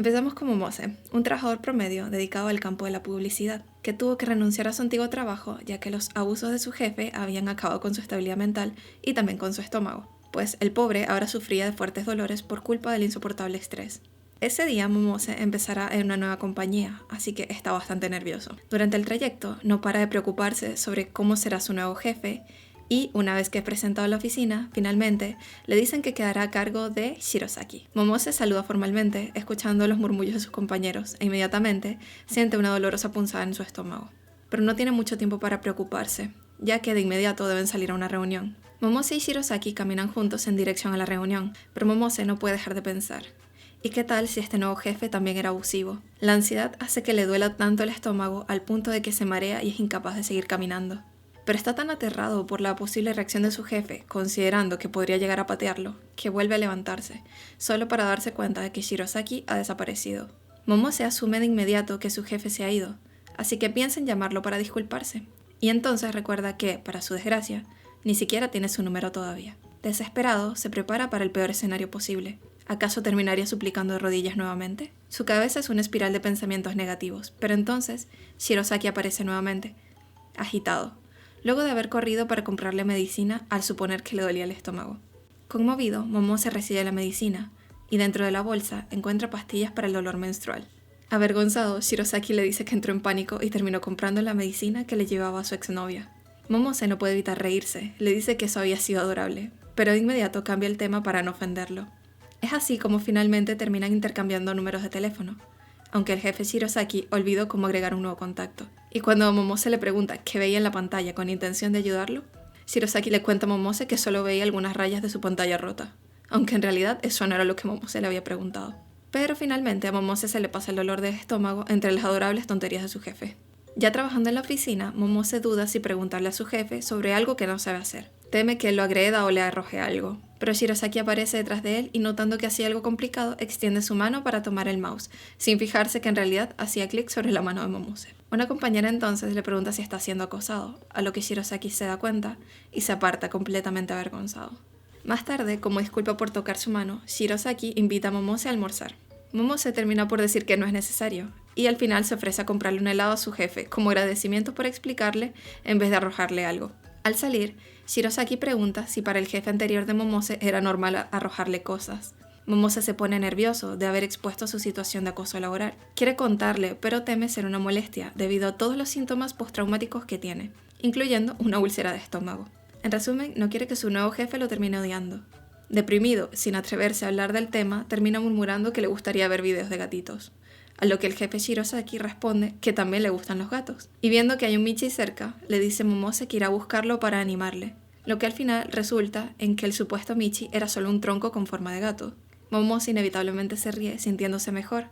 Empezamos con Momose, un trabajador promedio dedicado al campo de la publicidad, que tuvo que renunciar a su antiguo trabajo ya que los abusos de su jefe habían acabado con su estabilidad mental y también con su estómago, pues el pobre ahora sufría de fuertes dolores por culpa del insoportable estrés. Ese día Momose empezará en una nueva compañía, así que está bastante nervioso. Durante el trayecto no para de preocuparse sobre cómo será su nuevo jefe y una vez que es presentado a la oficina, finalmente le dicen que quedará a cargo de Shirosaki. Momose saluda formalmente, escuchando los murmullos de sus compañeros, e inmediatamente siente una dolorosa punzada en su estómago. Pero no tiene mucho tiempo para preocuparse, ya que de inmediato deben salir a una reunión. Momose y Shirosaki caminan juntos en dirección a la reunión, pero Momose no puede dejar de pensar. ¿Y qué tal si este nuevo jefe también era abusivo? La ansiedad hace que le duela tanto el estómago al punto de que se marea y es incapaz de seguir caminando. Pero está tan aterrado por la posible reacción de su jefe, considerando que podría llegar a patearlo, que vuelve a levantarse, solo para darse cuenta de que Shirosaki ha desaparecido. Momose asume de inmediato que su jefe se ha ido, así que piensa en llamarlo para disculparse. Y entonces recuerda que, para su desgracia, ni siquiera tiene su número todavía. Desesperado, se prepara para el peor escenario posible. ¿Acaso terminaría suplicando de rodillas nuevamente? Su cabeza es una espiral de pensamientos negativos, pero entonces Shirosaki aparece nuevamente, agitado, luego de haber corrido para comprarle medicina al suponer que le dolía el estómago. Conmovido, Momose recibe la medicina, y dentro de la bolsa encuentra pastillas para el dolor menstrual. Avergonzado, Shirosaki le dice que entró en pánico y terminó comprando la medicina que le llevaba a su exnovia. Momose no puede evitar reírse, le dice que eso había sido adorable, pero de inmediato cambia el tema para no ofenderlo. Es así como finalmente terminan intercambiando números de teléfono, aunque el jefe Shirosaki olvidó cómo agregar un nuevo contacto. Y cuando Momose le pregunta qué veía en la pantalla con intención de ayudarlo, Shirosaki le cuenta a Momose que solo veía algunas rayas de su pantalla rota, aunque en realidad eso no era lo que Momose le había preguntado. Pero finalmente a Momose se le pasa el dolor de estómago entre las adorables tonterías de su jefe. Ya trabajando en la oficina, Momose duda si preguntarle a su jefe sobre algo que no sabe hacer. Teme que él lo agreda o le arroje algo. Pero Shirosaki aparece detrás de él y notando que hacía algo complicado, extiende su mano para tomar el mouse, sin fijarse que en realidad hacía clic sobre la mano de Momose. Una compañera entonces le pregunta si está siendo acosado, a lo que Shirosaki se da cuenta y se aparta completamente avergonzado. Más tarde, como disculpa por tocar su mano, Shirosaki invita a Momose a almorzar. Momose termina por decir que no es necesario, y al final se ofrece a comprarle un helado a su jefe como agradecimiento por explicarle en vez de arrojarle algo. Al salir, Shirosaki pregunta si para el jefe anterior de Momose era normal arrojarle cosas. Momose se pone nervioso de haber expuesto su situación de acoso laboral. Quiere contarle, pero teme ser una molestia debido a todos los síntomas postraumáticos que tiene, incluyendo una úlcera de estómago. En resumen, no quiere que su nuevo jefe lo termine odiando. Deprimido, sin atreverse a hablar del tema, termina murmurando que le gustaría ver videos de gatitos. A lo que el jefe Shirosaki responde que también le gustan los gatos. Y viendo que hay un Michi cerca, le dice a Momose que irá a buscarlo para animarle. Lo que al final resulta en que el supuesto Michi era solo un tronco con forma de gato. Momose inevitablemente se ríe, sintiéndose mejor,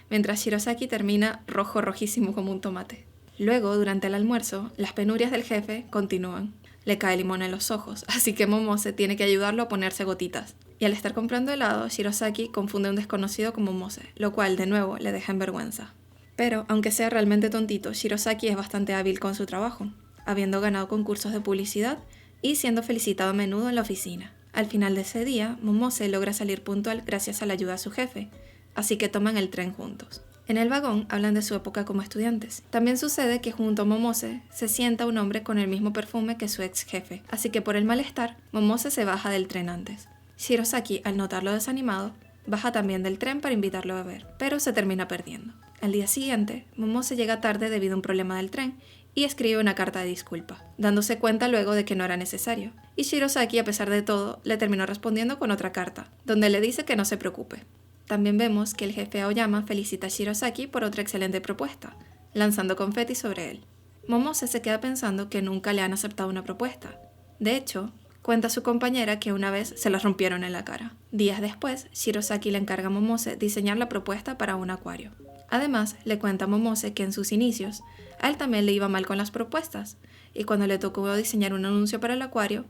mientras Shirosaki termina rojísimo como un tomate. Luego, durante el almuerzo, las penurias del jefe continúan. Le cae limón en los ojos, así que Momose tiene que ayudarlo a ponerse gotitas. Y al estar comprando helado, Shirosaki confunde a un desconocido con Momose, lo cual de nuevo le deja en vergüenza. Pero, aunque sea realmente tontito, Shirosaki es bastante hábil con su trabajo, habiendo ganado concursos de publicidad y siendo felicitado a menudo en la oficina. Al final de ese día, Momose logra salir puntual gracias a la ayuda de su jefe, así que toman el tren juntos. En el vagón hablan de su época como estudiantes. También sucede que junto a Momose se sienta un hombre con el mismo perfume que su ex jefe, así que por el malestar, Momose se baja del tren antes. Shirosaki, al notarlo desanimado, baja también del tren para invitarlo a beber, pero se termina perdiendo. Al día siguiente, Momose llega tarde debido a un problema del tren y escribe una carta de disculpa, dándose cuenta luego de que no era necesario. Y Shirosaki, a pesar de todo, le terminó respondiendo con otra carta, donde le dice que no se preocupe. También vemos que el jefe Aoyama felicita a Shirosaki por otra excelente propuesta, lanzando confeti sobre él. Momose se queda pensando que nunca le han aceptado una propuesta. De hecho, cuenta a su compañera que una vez se la rompieron en la cara. Días después, Shirosaki le encarga a Momose diseñar la propuesta para un acuario. Además, le cuenta a Momose que en sus inicios, a él también le iba mal con las propuestas, y cuando le tocó diseñar un anuncio para el acuario,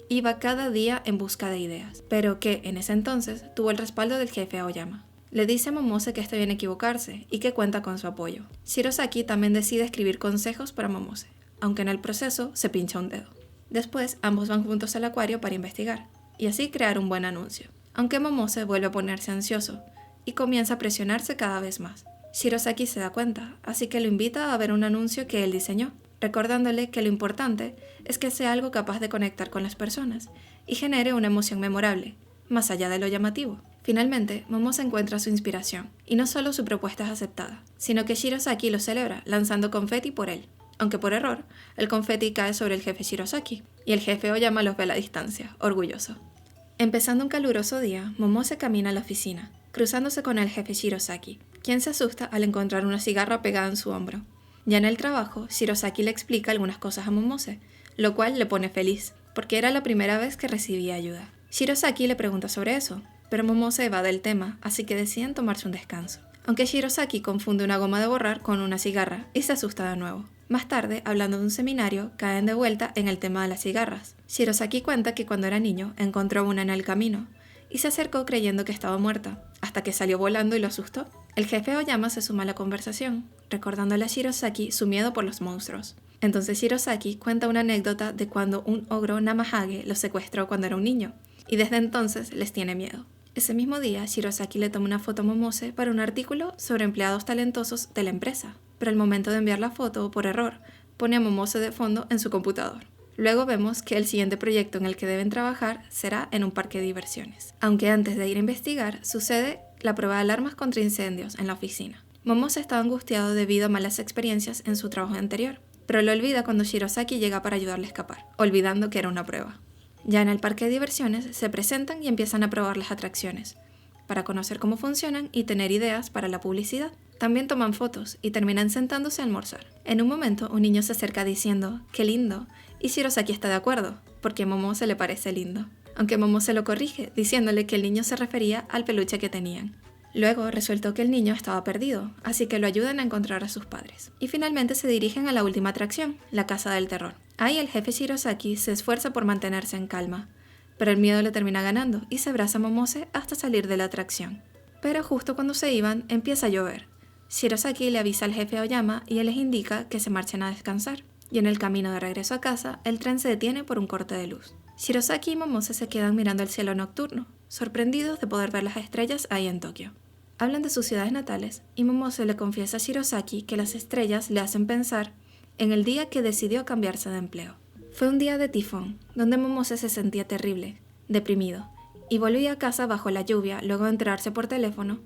iba cada día en busca de ideas, pero que en ese entonces tuvo el respaldo del jefe Aoyama. Le dice a Momose que está bien equivocarse y que cuenta con su apoyo. Shirosaki también decide escribir consejos para Momose, aunque en el proceso se pincha un dedo. Después, ambos van juntos al acuario para investigar, y así crear un buen anuncio. Aunque Momose vuelve a ponerse ansioso, y comienza a presionarse cada vez más. Shirosaki se da cuenta, así que lo invita a ver un anuncio que él diseñó, recordándole que lo importante es que sea algo capaz de conectar con las personas y genere una emoción memorable, más allá de lo llamativo. Finalmente, Momose encuentra su inspiración, y no solo su propuesta es aceptada, sino que Shirosaki lo celebra lanzando confeti por él. Aunque por error, el confeti cae sobre el jefe Shirosaki, y el jefe Oyama los ve a la distancia, orgulloso. Empezando un caluroso día, Momose camina a la oficina, cruzándose con el jefe Shirosaki, quien se asusta al encontrar una cigarra pegada en su hombro. Ya en el trabajo, Shirosaki le explica algunas cosas a Momose, lo cual le pone feliz, porque era la primera vez que recibía ayuda. Shirosaki le pregunta sobre eso, pero Momose evade el tema, así que deciden tomarse un descanso. Aunque Shirosaki confunde una goma de borrar con una cigarra y se asusta de nuevo. Más tarde, hablando de un seminario, caen de vuelta en el tema de las cigarras. Shirosaki cuenta que cuando era niño encontró una en el camino y se acercó creyendo que estaba muerta, hasta que salió volando y lo asustó. El jefe Oyama se suma a la conversación, recordándole a Shirosaki su miedo por los monstruos. Entonces Shirosaki cuenta una anécdota de cuando un ogro Namahage lo secuestró cuando era un niño, y desde entonces les tiene miedo. Ese mismo día, Shirosaki le toma una foto a Momose para un artículo sobre empleados talentosos de la empresa, pero al momento de enviar la foto, por error, pone a Momose de fondo en su computador. Luego vemos que el siguiente proyecto en el que deben trabajar será en un parque de diversiones. Aunque antes de ir a investigar, sucede la prueba de alarmas contra incendios en la oficina. Momose estaba angustiado debido a malas experiencias en su trabajo anterior, pero lo olvida cuando Shirosaki llega para ayudarle a escapar, olvidando que era una prueba. Ya en el parque de diversiones se presentan y empiezan a probar las atracciones, para conocer cómo funcionan y tener ideas para la publicidad. También toman fotos y terminan sentándose a almorzar. En un momento, un niño se acerca diciendo ¡qué lindo! Y Shirosaki está de acuerdo, porque a Momose le parece lindo. Aunque Momose lo corrige, diciéndole que el niño se refería al peluche que tenían. Luego resultó que el niño estaba perdido, así que lo ayudan a encontrar a sus padres. Y finalmente se dirigen a la última atracción, la Casa del Terror. Ahí el jefe Shirosaki se esfuerza por mantenerse en calma, pero el miedo le termina ganando y se abraza a Momose hasta salir de la atracción. Pero justo cuando se iban, empieza a llover. Shirosaki le avisa al jefe Oyama y él les indica que se marchen a descansar. Y en el camino de regreso a casa, el tren se detiene por un corte de luz. Shirosaki y Momose se quedan mirando el cielo nocturno, sorprendidos de poder ver las estrellas ahí en Tokio. Hablan de sus ciudades natales y Momose le confiesa a Shirosaki que las estrellas le hacen pensar en el día que decidió cambiarse de empleo. Fue un día de tifón, donde Momose se sentía terrible, deprimido, y volvía a casa bajo la lluvia luego de enterarse por teléfono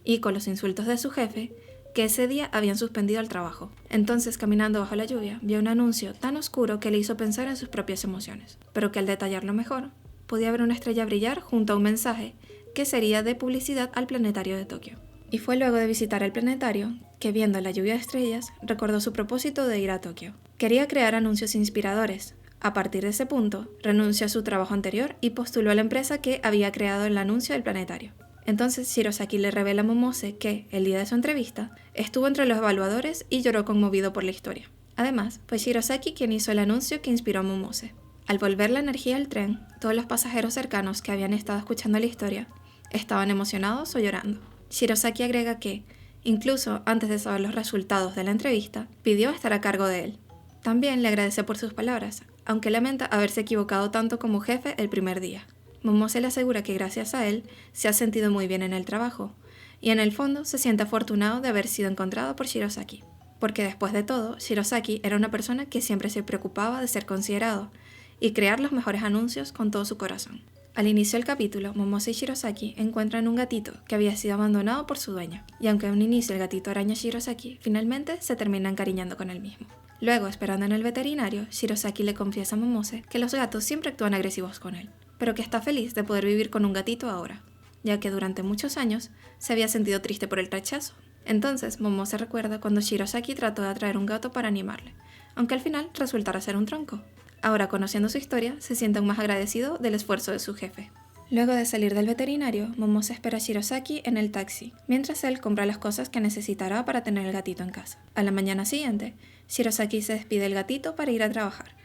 y con los insultos de su jefe que ese día habían suspendido el trabajo. Entonces, caminando bajo la lluvia, vio un anuncio tan oscuro que le hizo pensar en sus propias emociones, pero que al detallarlo mejor, podía ver una estrella brillar junto a un mensaje que sería de publicidad al planetario de Tokio. Y fue luego de visitar el planetario que, viendo la lluvia de estrellas, recordó su propósito de ir a Tokio. Quería crear anuncios inspiradores. A partir de ese punto, renunció a su trabajo anterior y postuló a la empresa que había creado el anuncio del planetario. Entonces Shirosaki le revela a Momose que, el día de su entrevista, estuvo entre los evaluadores y lloró conmovido por la historia. Además, fue Shirosaki quien hizo el anuncio que inspiró a Momose. Al volver la energía al tren, todos los pasajeros cercanos que habían estado escuchando la historia estaban emocionados o llorando. Shirosaki agrega que, incluso antes de saber los resultados de la entrevista, pidió estar a cargo de él. También le agradece por sus palabras, aunque lamenta haberse equivocado tanto como jefe el primer día. Momose le asegura que gracias a él se ha sentido muy bien en el trabajo, y en el fondo se siente afortunado de haber sido encontrado por Shirosaki. Porque después de todo, Shirosaki era una persona que siempre se preocupaba de ser considerado y crear los mejores anuncios con todo su corazón. Al inicio del capítulo, Momose y Shirosaki encuentran un gatito que había sido abandonado por su dueño, y aunque a un inicio el gatito araña a Shirosaki, finalmente se termina encariñando con él mismo. Luego, esperando en el veterinario, Shirosaki le confiesa a Momose que los gatos siempre actúan agresivos con él, pero que está feliz de poder vivir con un gatito ahora, ya que durante muchos años se había sentido triste por el rechazo. Entonces, Momose recuerda cuando Shirosaki trató de atraer un gato para animarle, aunque al final resultara ser un tronco. Ahora, conociendo su historia, se siente aún más agradecido del esfuerzo de su jefe. Luego de salir del veterinario, Momose espera a Shirosaki en el taxi, mientras él compra las cosas que necesitará para tener el gatito en casa. A la mañana siguiente, Shirosaki se despide del gatito para ir a trabajar,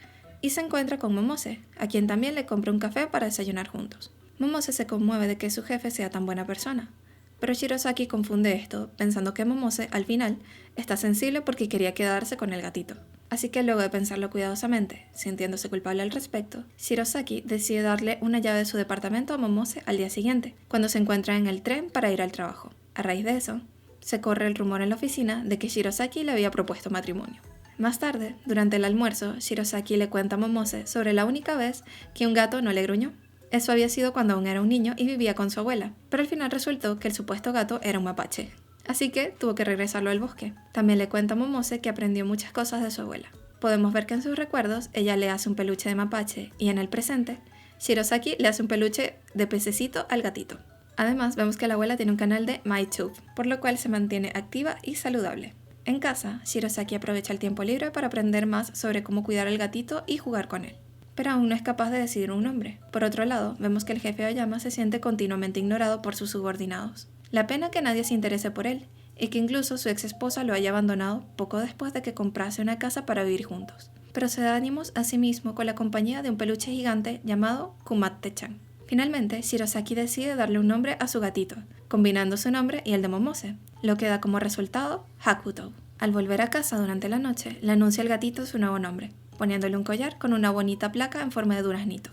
y se encuentra con Momose, a quien también le compra un café para desayunar juntos. Momose se conmueve de que su jefe sea tan buena persona, pero Shirosaki confunde esto, pensando que Momose, al final, está sensible porque quería quedarse con el gatito. Así que luego de pensarlo cuidadosamente, sintiéndose culpable al respecto, Shirosaki decide darle una llave de su departamento a Momose al día siguiente, cuando se encuentran en el tren para ir al trabajo. A raíz de eso, se corre el rumor en la oficina de que Shirosaki le había propuesto matrimonio. Más tarde, durante el almuerzo, Shirosaki le cuenta a Momose sobre la única vez que un gato no le gruñó. Eso había sido cuando aún era un niño y vivía con su abuela, pero al final resultó que el supuesto gato era un mapache. Así que tuvo que regresarlo al bosque. También le cuenta a Momose que aprendió muchas cosas de su abuela. Podemos ver que en sus recuerdos ella le hace un peluche de mapache y en el presente, Shirosaki le hace un peluche de pececito al gatito. Además, vemos que la abuela tiene un canal de MyTube, por lo cual se mantiene activa y saludable. En casa, Shirosaki aprovecha el tiempo libre para aprender más sobre cómo cuidar al gatito y jugar con él. Pero aún no es capaz de decidir un nombre. Por otro lado, vemos que el jefe Aoyama se siente continuamente ignorado por sus subordinados. La pena que nadie se interese por él, y que incluso su ex esposa lo haya abandonado poco después de que comprase una casa para vivir juntos. Pero se da ánimos a sí mismo con la compañía de un peluche gigante llamado Kumatte-chan. Finalmente, Shirosaki decide darle un nombre a su gatito, combinando su nombre y el de Momose, lo que da como resultado Hakuto. Al volver a casa durante la noche, le anuncia al gatito su nuevo nombre, poniéndole un collar con una bonita placa en forma de duraznito.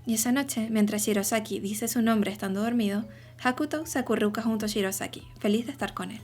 Y esa noche, mientras Shirosaki dice su nombre estando dormido, Hakuto se acurruca junto a Shirosaki, feliz de estar con él.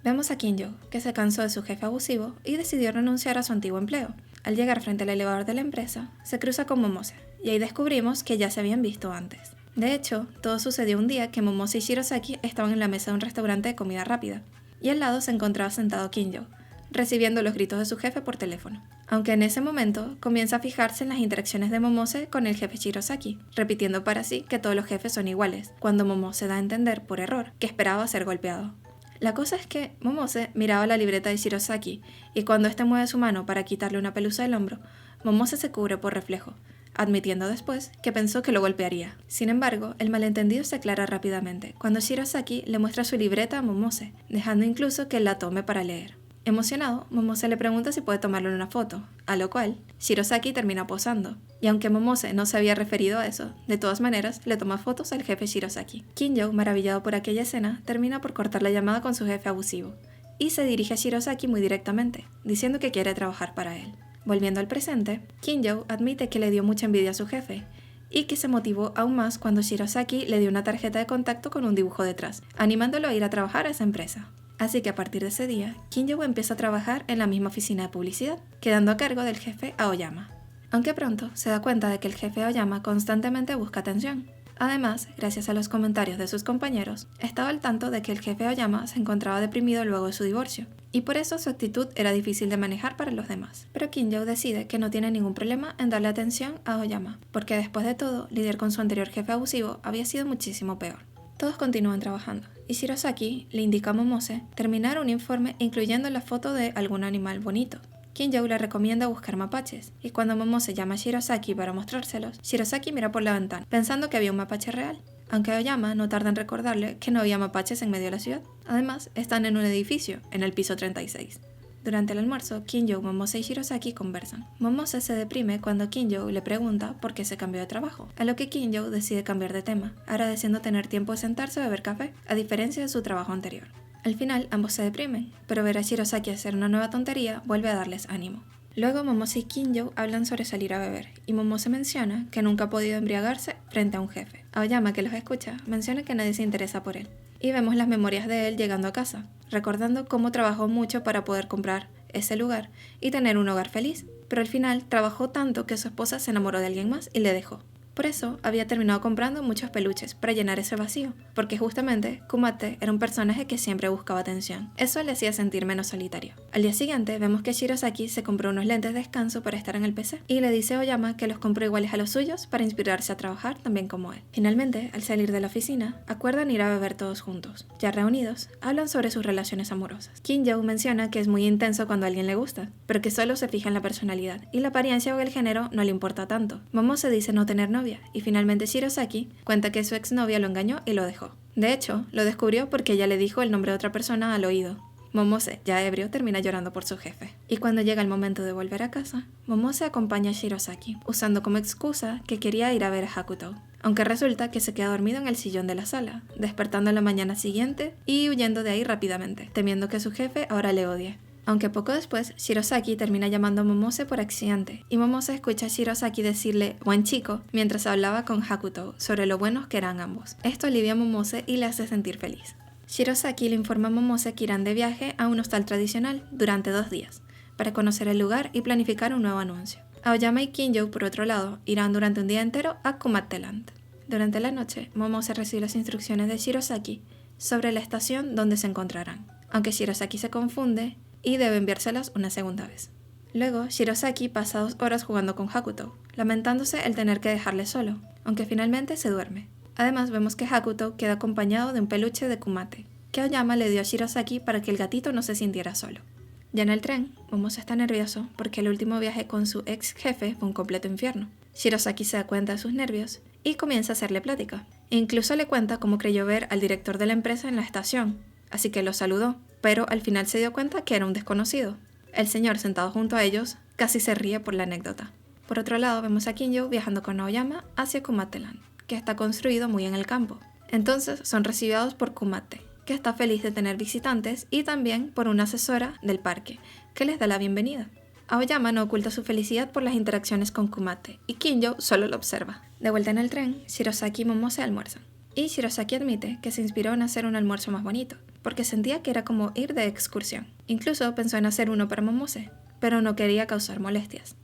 Vemos a Kinjo, que se cansó de su jefe abusivo y decidió renunciar a su antiguo empleo. Al llegar frente al elevador de la empresa, se cruza con Momose, y ahí descubrimos que ya se habían visto antes. De hecho, todo sucedió un día que Momose y Shirosaki estaban en la mesa de un restaurante de comida rápida, y al lado se encontraba sentado Kinjo, recibiendo los gritos de su jefe por teléfono. Aunque en ese momento comienza a fijarse en las interacciones de Momose con el jefe Shirosaki, repitiendo para sí que todos los jefes son iguales, cuando Momose da a entender, por error, que esperaba ser golpeado. La cosa es que Momose miraba la libreta de Shirosaki, y cuando éste mueve su mano para quitarle una pelusa del hombro, Momose se cubre por reflejo, admitiendo después que pensó que lo golpearía. Sin embargo, el malentendido se aclara rápidamente, cuando Shirosaki le muestra su libreta a Momose, dejando incluso que él la tome para leer. Emocionado, Momose le pregunta si puede tomarle una foto, a lo cual Shirosaki termina posando. Y aunque Momose no se había referido a eso, de todas maneras le toma fotos al jefe Shirosaki. Kinjo, maravillado por aquella escena, termina por cortar la llamada con su jefe abusivo, y se dirige a Shirosaki muy directamente, diciendo que quiere trabajar para él. Volviendo al presente, Kinjo admite que le dio mucha envidia a su jefe, y que se motivó aún más cuando Shirosaki le dio una tarjeta de contacto con un dibujo detrás, animándolo a ir a trabajar a esa empresa. Así que a partir de ese día, Kinjo empieza a trabajar en la misma oficina de publicidad, quedando a cargo del jefe Aoyama. Aunque pronto se da cuenta de que el jefe Aoyama constantemente busca atención. Además, gracias a los comentarios de sus compañeros, estaba al tanto de que el jefe Aoyama se encontraba deprimido luego de su divorcio, y por eso su actitud era difícil de manejar para los demás. Pero Kinjo decide que no tiene ningún problema en darle atención a Aoyama, porque después de todo, lidiar con su anterior jefe abusivo había sido muchísimo peor. Todos continúan trabajando, y Shirosaki le indica a Momose terminar un informe incluyendo la foto de algún animal bonito. Kinjo le recomienda buscar mapaches, y cuando Momose llama a Shirosaki para mostrárselos, Shirosaki mira por la ventana, pensando que había un mapache real, aunque Aoyama no tarda en recordarle que no había mapaches en medio de la ciudad. Además, están en un edificio, en el piso 36. Durante el almuerzo, Kinjo, Momose y Shirosaki conversan. Momose se deprime cuando Kinjo le pregunta por qué se cambió de trabajo, a lo que Kinjo decide cambiar de tema, agradeciendo tener tiempo de sentarse a beber café, a diferencia de su trabajo anterior. Al final, ambos se deprimen, pero ver a Shirosaki hacer una nueva tontería vuelve a darles ánimo. Luego, Momose y Kinjo hablan sobre salir a beber, y Momose menciona que nunca ha podido embriagarse frente a un jefe. Aoyama, que los escucha, menciona que nadie se interesa por él. Y vemos las memorias de él llegando a casa, recordando cómo trabajó mucho para poder comprar ese lugar y tener un hogar feliz, pero al final trabajó tanto que su esposa se enamoró de alguien más y le dejó. Por eso había terminado comprando muchos peluches para llenar ese vacío, porque justamente Kumatte era un personaje que siempre buscaba atención. Eso le hacía sentir menos solitario. Al día siguiente vemos que Shirosaki se compró unos lentes de descanso para estar en el PC y le dice a Aoyama que los compró iguales a los suyos para inspirarse a trabajar también como él. Finalmente, al salir de la oficina, acuerdan ir a beber todos juntos. Ya reunidos, hablan sobre sus relaciones amorosas. Kinjo menciona que es muy intenso cuando a alguien le gusta, pero que solo se fija en la personalidad y la apariencia o el género no le importa tanto. Momose dice no tener novia, y finalmente Shirosaki cuenta que su exnovia lo engañó y lo dejó. De hecho, lo descubrió porque ella le dijo el nombre de otra persona al oído. Momose, ya ebrio, termina llorando por su jefe. Y cuando llega el momento de volver a casa, Momose acompaña a Shirosaki, usando como excusa que quería ir a ver a Hakuto. Aunque resulta que se queda dormido en el sillón de la sala, despertando en la mañana siguiente y huyendo de ahí rápidamente, temiendo que su jefe ahora le odie. Aunque poco después, Shirosaki termina llamando a Momose por accidente, y Momose escucha a Shirosaki decirle "buen chico" mientras hablaba con Hakuto sobre lo buenos que eran ambos. Esto alivia a Momose y le hace sentir feliz. Shirosaki le informa a Momose que irán de viaje a un hostal tradicional durante 2 días, para conocer el lugar y planificar un nuevo anuncio. Aoyama y Kinjo, por otro lado, irán durante un día entero a Kumatteland. Durante la noche, Momose recibe las instrucciones de Shirosaki sobre la estación donde se encontrarán, aunque Shirosaki se confunde y debe enviárselas una segunda vez. Luego, Shirosaki pasa 2 horas jugando con Hakuto, lamentándose el tener que dejarle solo, aunque finalmente se duerme. Además, vemos que Hakuto queda acompañado de un peluche de Kumate, que Aoyama le dio a Shirosaki para que el gatito no se sintiera solo. Ya en el tren, Momose está nervioso porque el último viaje con su ex jefe fue un completo infierno. Shirosaki se da cuenta de sus nervios y comienza a hacerle plática. Incluso le cuenta cómo creyó ver al director de la empresa en la estación, así que lo saludó, pero al final se dio cuenta que era un desconocido. El señor, sentado junto a ellos, casi se ríe por la anécdota. Por otro lado, vemos a Kinjo viajando con Aoyama hacia Kumatteland, que está construido muy en el campo. Entonces son recibidos por Kumate, que está feliz de tener visitantes, y también por una asesora del parque, que les da la bienvenida. Aoyama no oculta su felicidad por las interacciones con Kumate, y Kinjo solo lo observa. De vuelta en el tren, Shirosaki y Momose almuerzan. Y Shirosaki admite que se inspiró en hacer un almuerzo más bonito, porque sentía que era como ir de excursión. Incluso pensó en hacer uno para Momose, pero no quería causar molestias.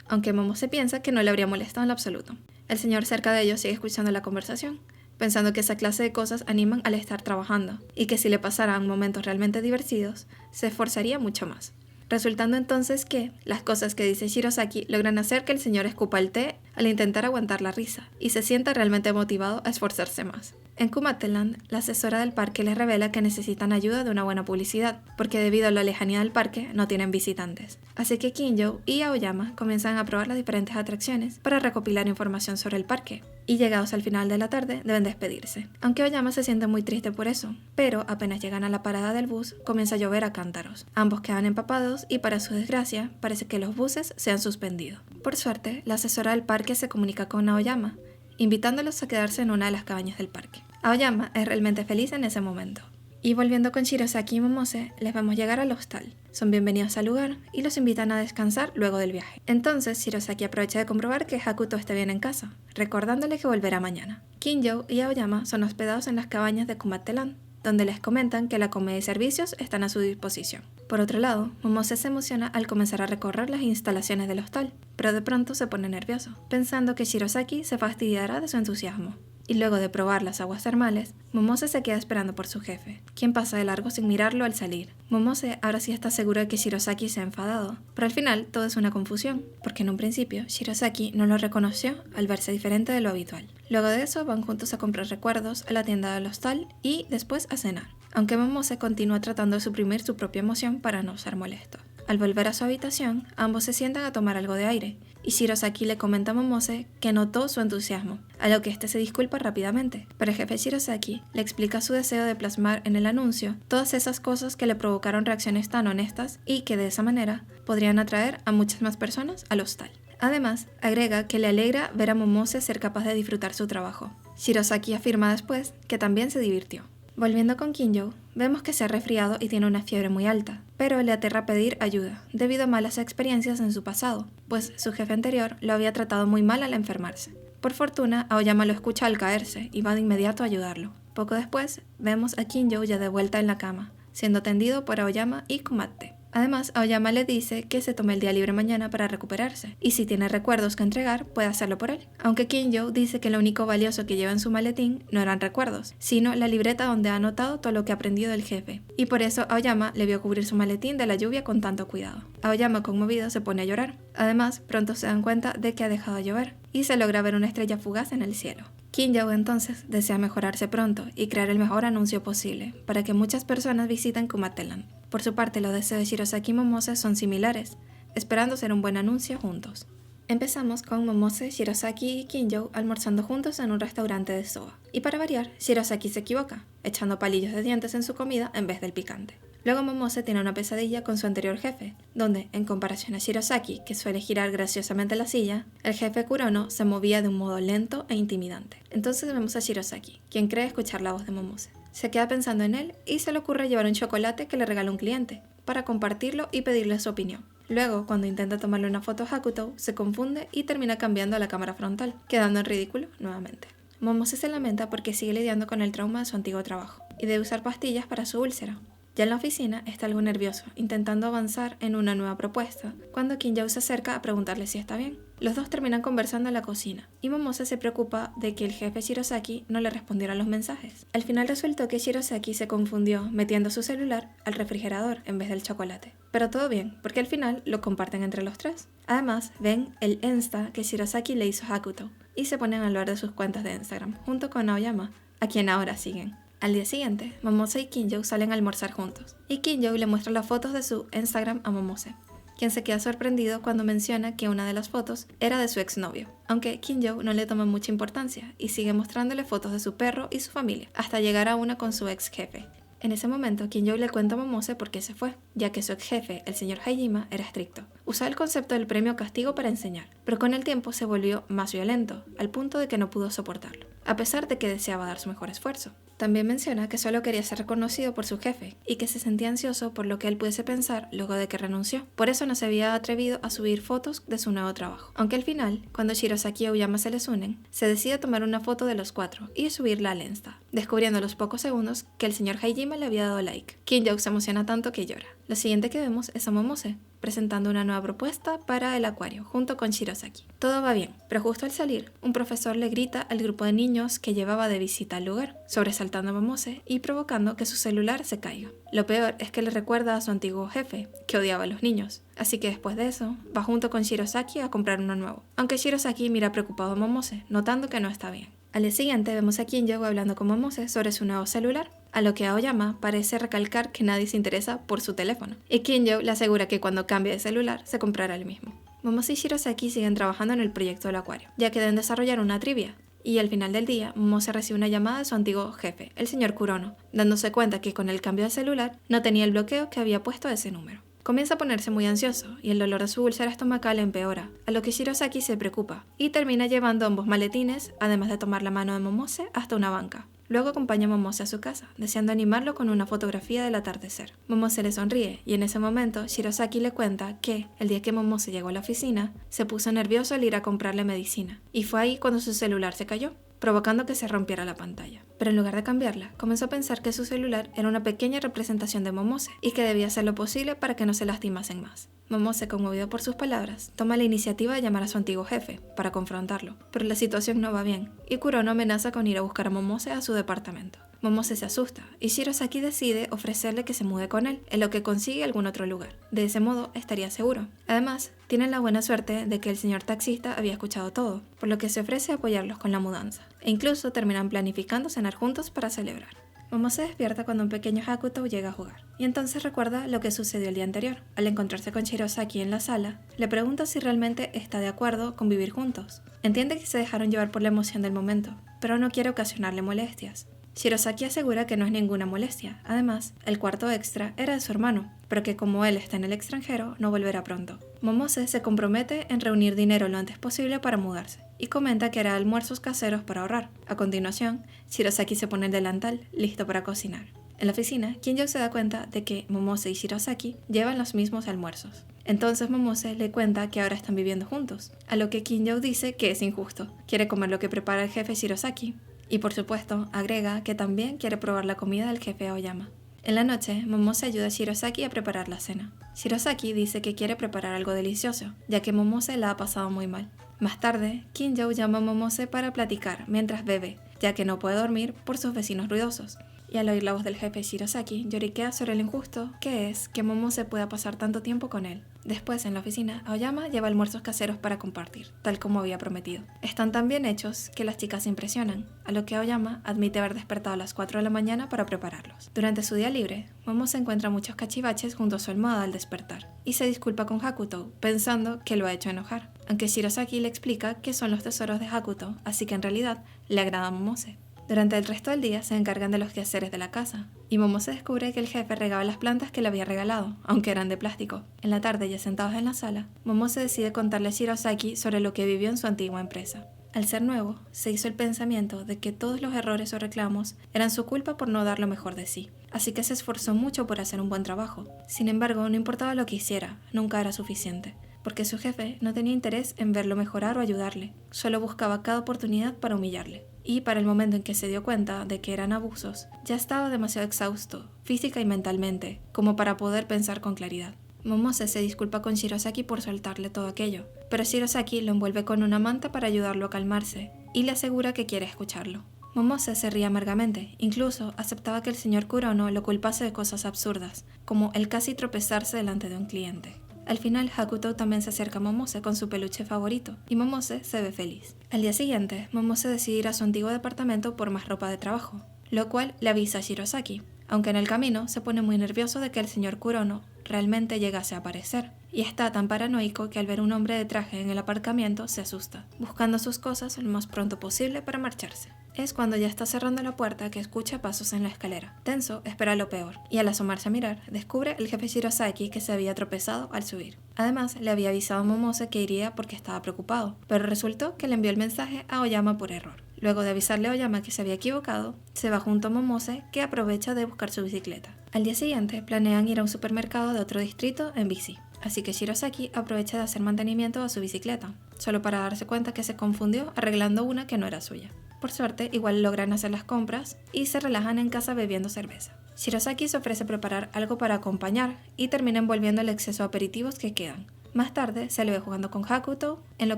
Aunque Momose piensa que no le habría molestado en lo absoluto. El señor cerca de ellos sigue escuchando la conversación, pensando que esa clase de cosas animan al estar trabajando, y que si le pasaran momentos realmente divertidos, se esforzaría mucho más. Resultando entonces que las cosas que dice Shirosaki logran hacer que el señor escupa el té al intentar aguantar la risa, y se sienta realmente motivado a esforzarse más. En Kumatteland, la asesora del parque les revela que necesitan ayuda de una buena publicidad, porque debido a la lejanía del parque no tienen visitantes. Así que Kinjo y Aoyama comienzan a probar las diferentes atracciones para recopilar información sobre el parque, y llegados al final de la tarde deben despedirse. Aunque Aoyama se siente muy triste por eso, pero apenas llegan a la parada del bus comienza a llover a cántaros. Ambos quedan empapados y para su desgracia parece que los buses se han suspendido. Por suerte, la asesora del parque se comunica con Aoyama, invitándolos a quedarse en una de las cabañas del parque. Aoyama es realmente feliz en ese momento. Y volviendo con Shirosaki y Momose, les vemos llegar al hostal. Son bienvenidos al lugar y los invitan a descansar luego del viaje. Entonces, Shirosaki aprovecha de comprobar que Hakuto esté bien en casa, recordándole que volverá mañana. Kinjo y Aoyama son hospedados en las cabañas de Kumatteland, donde les comentan que la comida y servicios están a su disposición. Por otro lado, Momose se emociona al comenzar a recorrer las instalaciones del hostal, pero de pronto se pone nervioso, pensando que Shirosaki se fastidiará de su entusiasmo. Y luego de probar las aguas termales, Momose se queda esperando por su jefe, quien pasa de largo sin mirarlo al salir. Momose ahora sí está seguro de que Shirosaki se ha enfadado, pero al final todo es una confusión, porque en un principio Shirosaki no lo reconoció al verse diferente de lo habitual. Luego de eso van juntos a comprar recuerdos a la tienda del hostal y después a cenar, aunque Momose continúa tratando de suprimir su propia emoción para no ser molesto. Al volver a su habitación, ambos se sientan a tomar algo de aire, y Shirosaki le comenta a Momose que notó su entusiasmo, a lo que este se disculpa rápidamente. Pero el jefe Shirosaki le explica su deseo de plasmar en el anuncio todas esas cosas que le provocaron reacciones tan honestas y que de esa manera podrían atraer a muchas más personas al hostal. Además, agrega que le alegra ver a Momose ser capaz de disfrutar su trabajo. Shirosaki afirma después que también se divirtió. Volviendo con Kinjo, vemos que se ha resfriado y tiene una fiebre muy alta, pero le aterra pedir ayuda, debido a malas experiencias en su pasado, pues su jefe anterior lo había tratado muy mal al enfermarse. Por fortuna, Aoyama lo escucha al caerse y va de inmediato a ayudarlo. Poco después, vemos a Kinjo ya de vuelta en la cama, siendo atendido por Aoyama y Kumate. Además, Aoyama le dice que se tome el día libre mañana para recuperarse, y si tiene recuerdos que entregar, puede hacerlo por él. Aunque Kinjo dice que lo único valioso que lleva en su maletín no eran recuerdos, sino la libreta donde ha anotado todo lo que ha aprendido del jefe, y por eso Aoyama le vio cubrir su maletín de la lluvia con tanto cuidado. Aoyama, conmovido, se pone a llorar. Además, pronto se dan cuenta de que ha dejado de llover, y se logra ver una estrella fugaz en el cielo. Kinjo entonces desea mejorarse pronto y crear el mejor anuncio posible, para que muchas personas visiten Kumatteland. Por su parte, los deseos de Shirosaki y Momose son similares, esperando hacer un buen anuncio juntos. Empezamos con Momose, Shirosaki y Kinjo almorzando juntos en un restaurante de soba. Y para variar, Shirosaki se equivoca, echando palillos de dientes en su comida en vez del picante. Luego Momose tiene una pesadilla con su anterior jefe, donde, en comparación a Shirosaki, que suele girar graciosamente la silla, el jefe Kurono se movía de un modo lento e intimidante. Entonces vemos a Shirosaki, quien cree escuchar la voz de Momose. Se queda pensando en él y se le ocurre llevar un chocolate que le regaló un cliente, para compartirlo y pedirle su opinión. Luego, cuando intenta tomarle una foto a Hakuto, se confunde y termina cambiando a la cámara frontal, quedando en ridículo nuevamente. Momose se lamenta porque sigue lidiando con el trauma de su antiguo trabajo. y de usar pastillas para su úlcera. Ya en la oficina está algo nervioso, intentando avanzar en una nueva propuesta, cuando Kim-Joo se acerca a preguntarle si está bien. Los dos terminan conversando en la cocina, y Momose se preocupa de que el jefe Shirosaki no le respondiera los mensajes. Al final resultó que Shirosaki se confundió metiendo su celular al refrigerador en vez del chocolate. Pero todo bien, porque al final lo comparten entre los tres. Además, ven el Insta que Shirosaki le hizo a Hakuto, y se ponen a hablar de sus cuentas de Instagram, junto con Aoyama, a quien ahora siguen. Al día siguiente, Momose y Kim-Joo salen a almorzar juntos, y Kim-Joo le muestra las fotos de su Instagram a Momose, quien se queda sorprendido cuando menciona que una de las fotos era de su exnovio, aunque Kim-Joo no le toma mucha importancia y sigue mostrándole fotos de su perro y su familia, hasta llegar a una con su ex jefe. En ese momento, Kim-Joo le cuenta a Momose por qué se fue, ya que su ex jefe, el señor Hajime, era estricto. Usaba el concepto del premio castigo para enseñar, pero con el tiempo se volvió más violento, al punto de que no pudo soportarlo, a pesar de que deseaba dar su mejor esfuerzo. También menciona que solo quería ser reconocido por su jefe y que se sentía ansioso por lo que él pudiese pensar luego de que renunció. Por eso no se había atrevido a subir fotos de su nuevo trabajo. Aunque al final, cuando Shirosaki y Aoyama se les unen, se decide tomar una foto de los cuatro y subirla al Insta, descubriendo a los pocos segundos que el señor Hajime le había dado like. Kim-Joo se emociona tanto que llora. Lo siguiente que vemos es a Momose, presentando una nueva propuesta para el acuario, junto con Shirosaki. Todo va bien, pero justo al salir, un profesor le grita al grupo de niños que llevaba de visita al lugar, sobresaltando a Momose y provocando que su celular se caiga. Lo peor es que le recuerda a su antiguo jefe, que odiaba a los niños, así que después de eso, va junto con Shirosaki a comprar uno nuevo, aunque Shirosaki mira preocupado a Momose, notando que no está bien. Al día siguiente vemos a Kim-Joo hablando con Momose sobre su nuevo celular, a lo que Aoyama parece recalcar que nadie se interesa por su teléfono, y Kim-Joo le asegura que cuando cambie de celular se comprará el mismo. Momose y Shirosaki siguen trabajando en el proyecto del acuario, ya que deben desarrollar una trivia, y al final del día, Momose recibe una llamada de su antiguo jefe, el señor Kurono, dándose cuenta que con el cambio de celular no tenía el bloqueo que había puesto a ese número. Comienza a ponerse muy ansioso y el dolor de su úlcera estomacal empeora, a lo que Shirosaki se preocupa y termina llevando ambos maletines, además de tomar la mano de Momose hasta una banca. Luego acompaña a Momose a su casa, deseando animarlo con una fotografía del atardecer. Momose le sonríe y en ese momento Shirosaki le cuenta que, el día que Momose llegó a la oficina, se puso nervioso al ir a comprarle medicina, y fue ahí cuando su celular se cayó, provocando que se rompiera la pantalla. Pero en lugar de cambiarla, comenzó a pensar que su celular era una pequeña representación de Momose y que debía hacer lo posible para que no se lastimasen más. Momose, conmovido por sus palabras, toma la iniciativa de llamar a su antiguo jefe para confrontarlo, pero la situación no va bien, y Kurono amenaza con ir a buscar a Momose a su departamento. Momose se asusta, y Shirosaki decide ofrecerle que se mude con él, en lo que consigue algún otro lugar. De ese modo, estaría seguro. Además, tienen la buena suerte de que el señor taxista había escuchado todo, por lo que se ofrece a apoyarlos con la mudanza, e incluso terminan planificando cenar juntos para celebrar. Momose se despierta cuando un pequeño Hakuto llega a jugar, y entonces recuerda lo que sucedió el día anterior. Al encontrarse con Shirosaki en la sala, le pregunta si realmente está de acuerdo con vivir juntos. Entiende que se dejaron llevar por la emoción del momento, pero no quiere ocasionarle molestias. Shirosaki asegura que no es ninguna molestia. Además, el cuarto extra era de su hermano, pero que como él está en el extranjero, no volverá pronto. Momose se compromete en reunir dinero lo antes posible para mudarse, y comenta que hará almuerzos caseros para ahorrar. A continuación, Shirosaki se pone el delantal, listo para cocinar. En la oficina, Kim-Joo se da cuenta de que Momose y Shirosaki llevan los mismos almuerzos. Entonces Momose le cuenta que ahora están viviendo juntos, a lo que Kim-Joo dice que es injusto. Quiere comer lo que prepara el jefe Shirosaki. Y por supuesto, agrega que también quiere probar la comida del jefe Aoyama. En la noche, Momose ayuda a Shirosaki a preparar la cena. Shirosaki dice que quiere preparar algo delicioso, ya que Momose la ha pasado muy mal. Más tarde, Kim-Joo llama a Momose para platicar mientras bebe, ya que no puede dormir por sus vecinos ruidosos. Y al oír la voz del jefe Shirosaki, lloriquea sobre lo injusto que es que Momose pueda pasar tanto tiempo con él. Después, en la oficina, Aoyama lleva almuerzos caseros para compartir, tal como había prometido. Están tan bien hechos que las chicas se impresionan, a lo que Aoyama admite haber despertado a las 4 de la mañana para prepararlos. Durante su día libre, Momose encuentra muchos cachivaches junto a su almohada al despertar, y se disculpa con Hakuto, pensando que lo ha hecho enojar, aunque Shirosaki le explica que son los tesoros de Hakuto, así que en realidad le agrada a Momose. Durante el resto del día se encargan de los quehaceres de la casa, y Momose descubre que el jefe regaba las plantas que le había regalado, aunque eran de plástico. En la tarde, ya sentados en la sala, Momose decide contarle a Shirosaki sobre lo que vivió en su antigua empresa. Al ser nuevo, se hizo el pensamiento de que todos los errores o reclamos eran su culpa por no dar lo mejor de sí, así que se esforzó mucho por hacer un buen trabajo. Sin embargo, no importaba lo que hiciera, nunca era suficiente, porque su jefe no tenía interés en verlo mejorar o ayudarle, solo buscaba cada oportunidad para humillarle. y para el momento en que se dio cuenta de que eran abusos, ya estaba demasiado exhausto, física y mentalmente, como para poder pensar con claridad. Momose se disculpa con Shirosaki por soltarle todo aquello, pero Shirosaki lo envuelve con una manta para ayudarlo a calmarse y le asegura que quiere escucharlo. Momose se ríe amargamente, incluso aceptaba que el señor Kurono lo culpase de cosas absurdas, como el casi tropezarse delante de un cliente. Al final, Hakuto también se acerca a Momose con su peluche favorito, y Momose se ve feliz. Al día siguiente, Momose decide ir a su antiguo departamento por más ropa de trabajo, lo cual le avisa a Shirosaki, aunque en el camino se pone muy nervioso de que el señor Kurono realmente llegase a aparecer, y está tan paranoico que al ver un hombre de traje en el aparcamiento se asusta, buscando sus cosas lo más pronto posible para marcharse. Es cuando ya está cerrando la puerta que escucha pasos en la escalera. Tenso espera lo peor, y al asomarse a mirar, descubre el jefe Shirosaki que se había tropezado al subir. Además, le había avisado a Momose que iría porque estaba preocupado, pero resultó que le envió el mensaje a Oyama por error. Luego de avisarle a Oyama que se había equivocado, se va junto a Momose, que aprovecha de buscar su bicicleta. Al día siguiente, planean ir a un supermercado de otro distrito en bici, así que Shirosaki aprovecha de hacer mantenimiento a su bicicleta, solo para darse cuenta que se confundió arreglando una que no era suya. Por suerte, igual logran hacer las compras y se relajan en casa bebiendo cerveza. Shirosaki se ofrece preparar algo para acompañar y termina envolviendo el exceso de aperitivos que quedan. Más tarde, se le ve jugando con Hakuto, en lo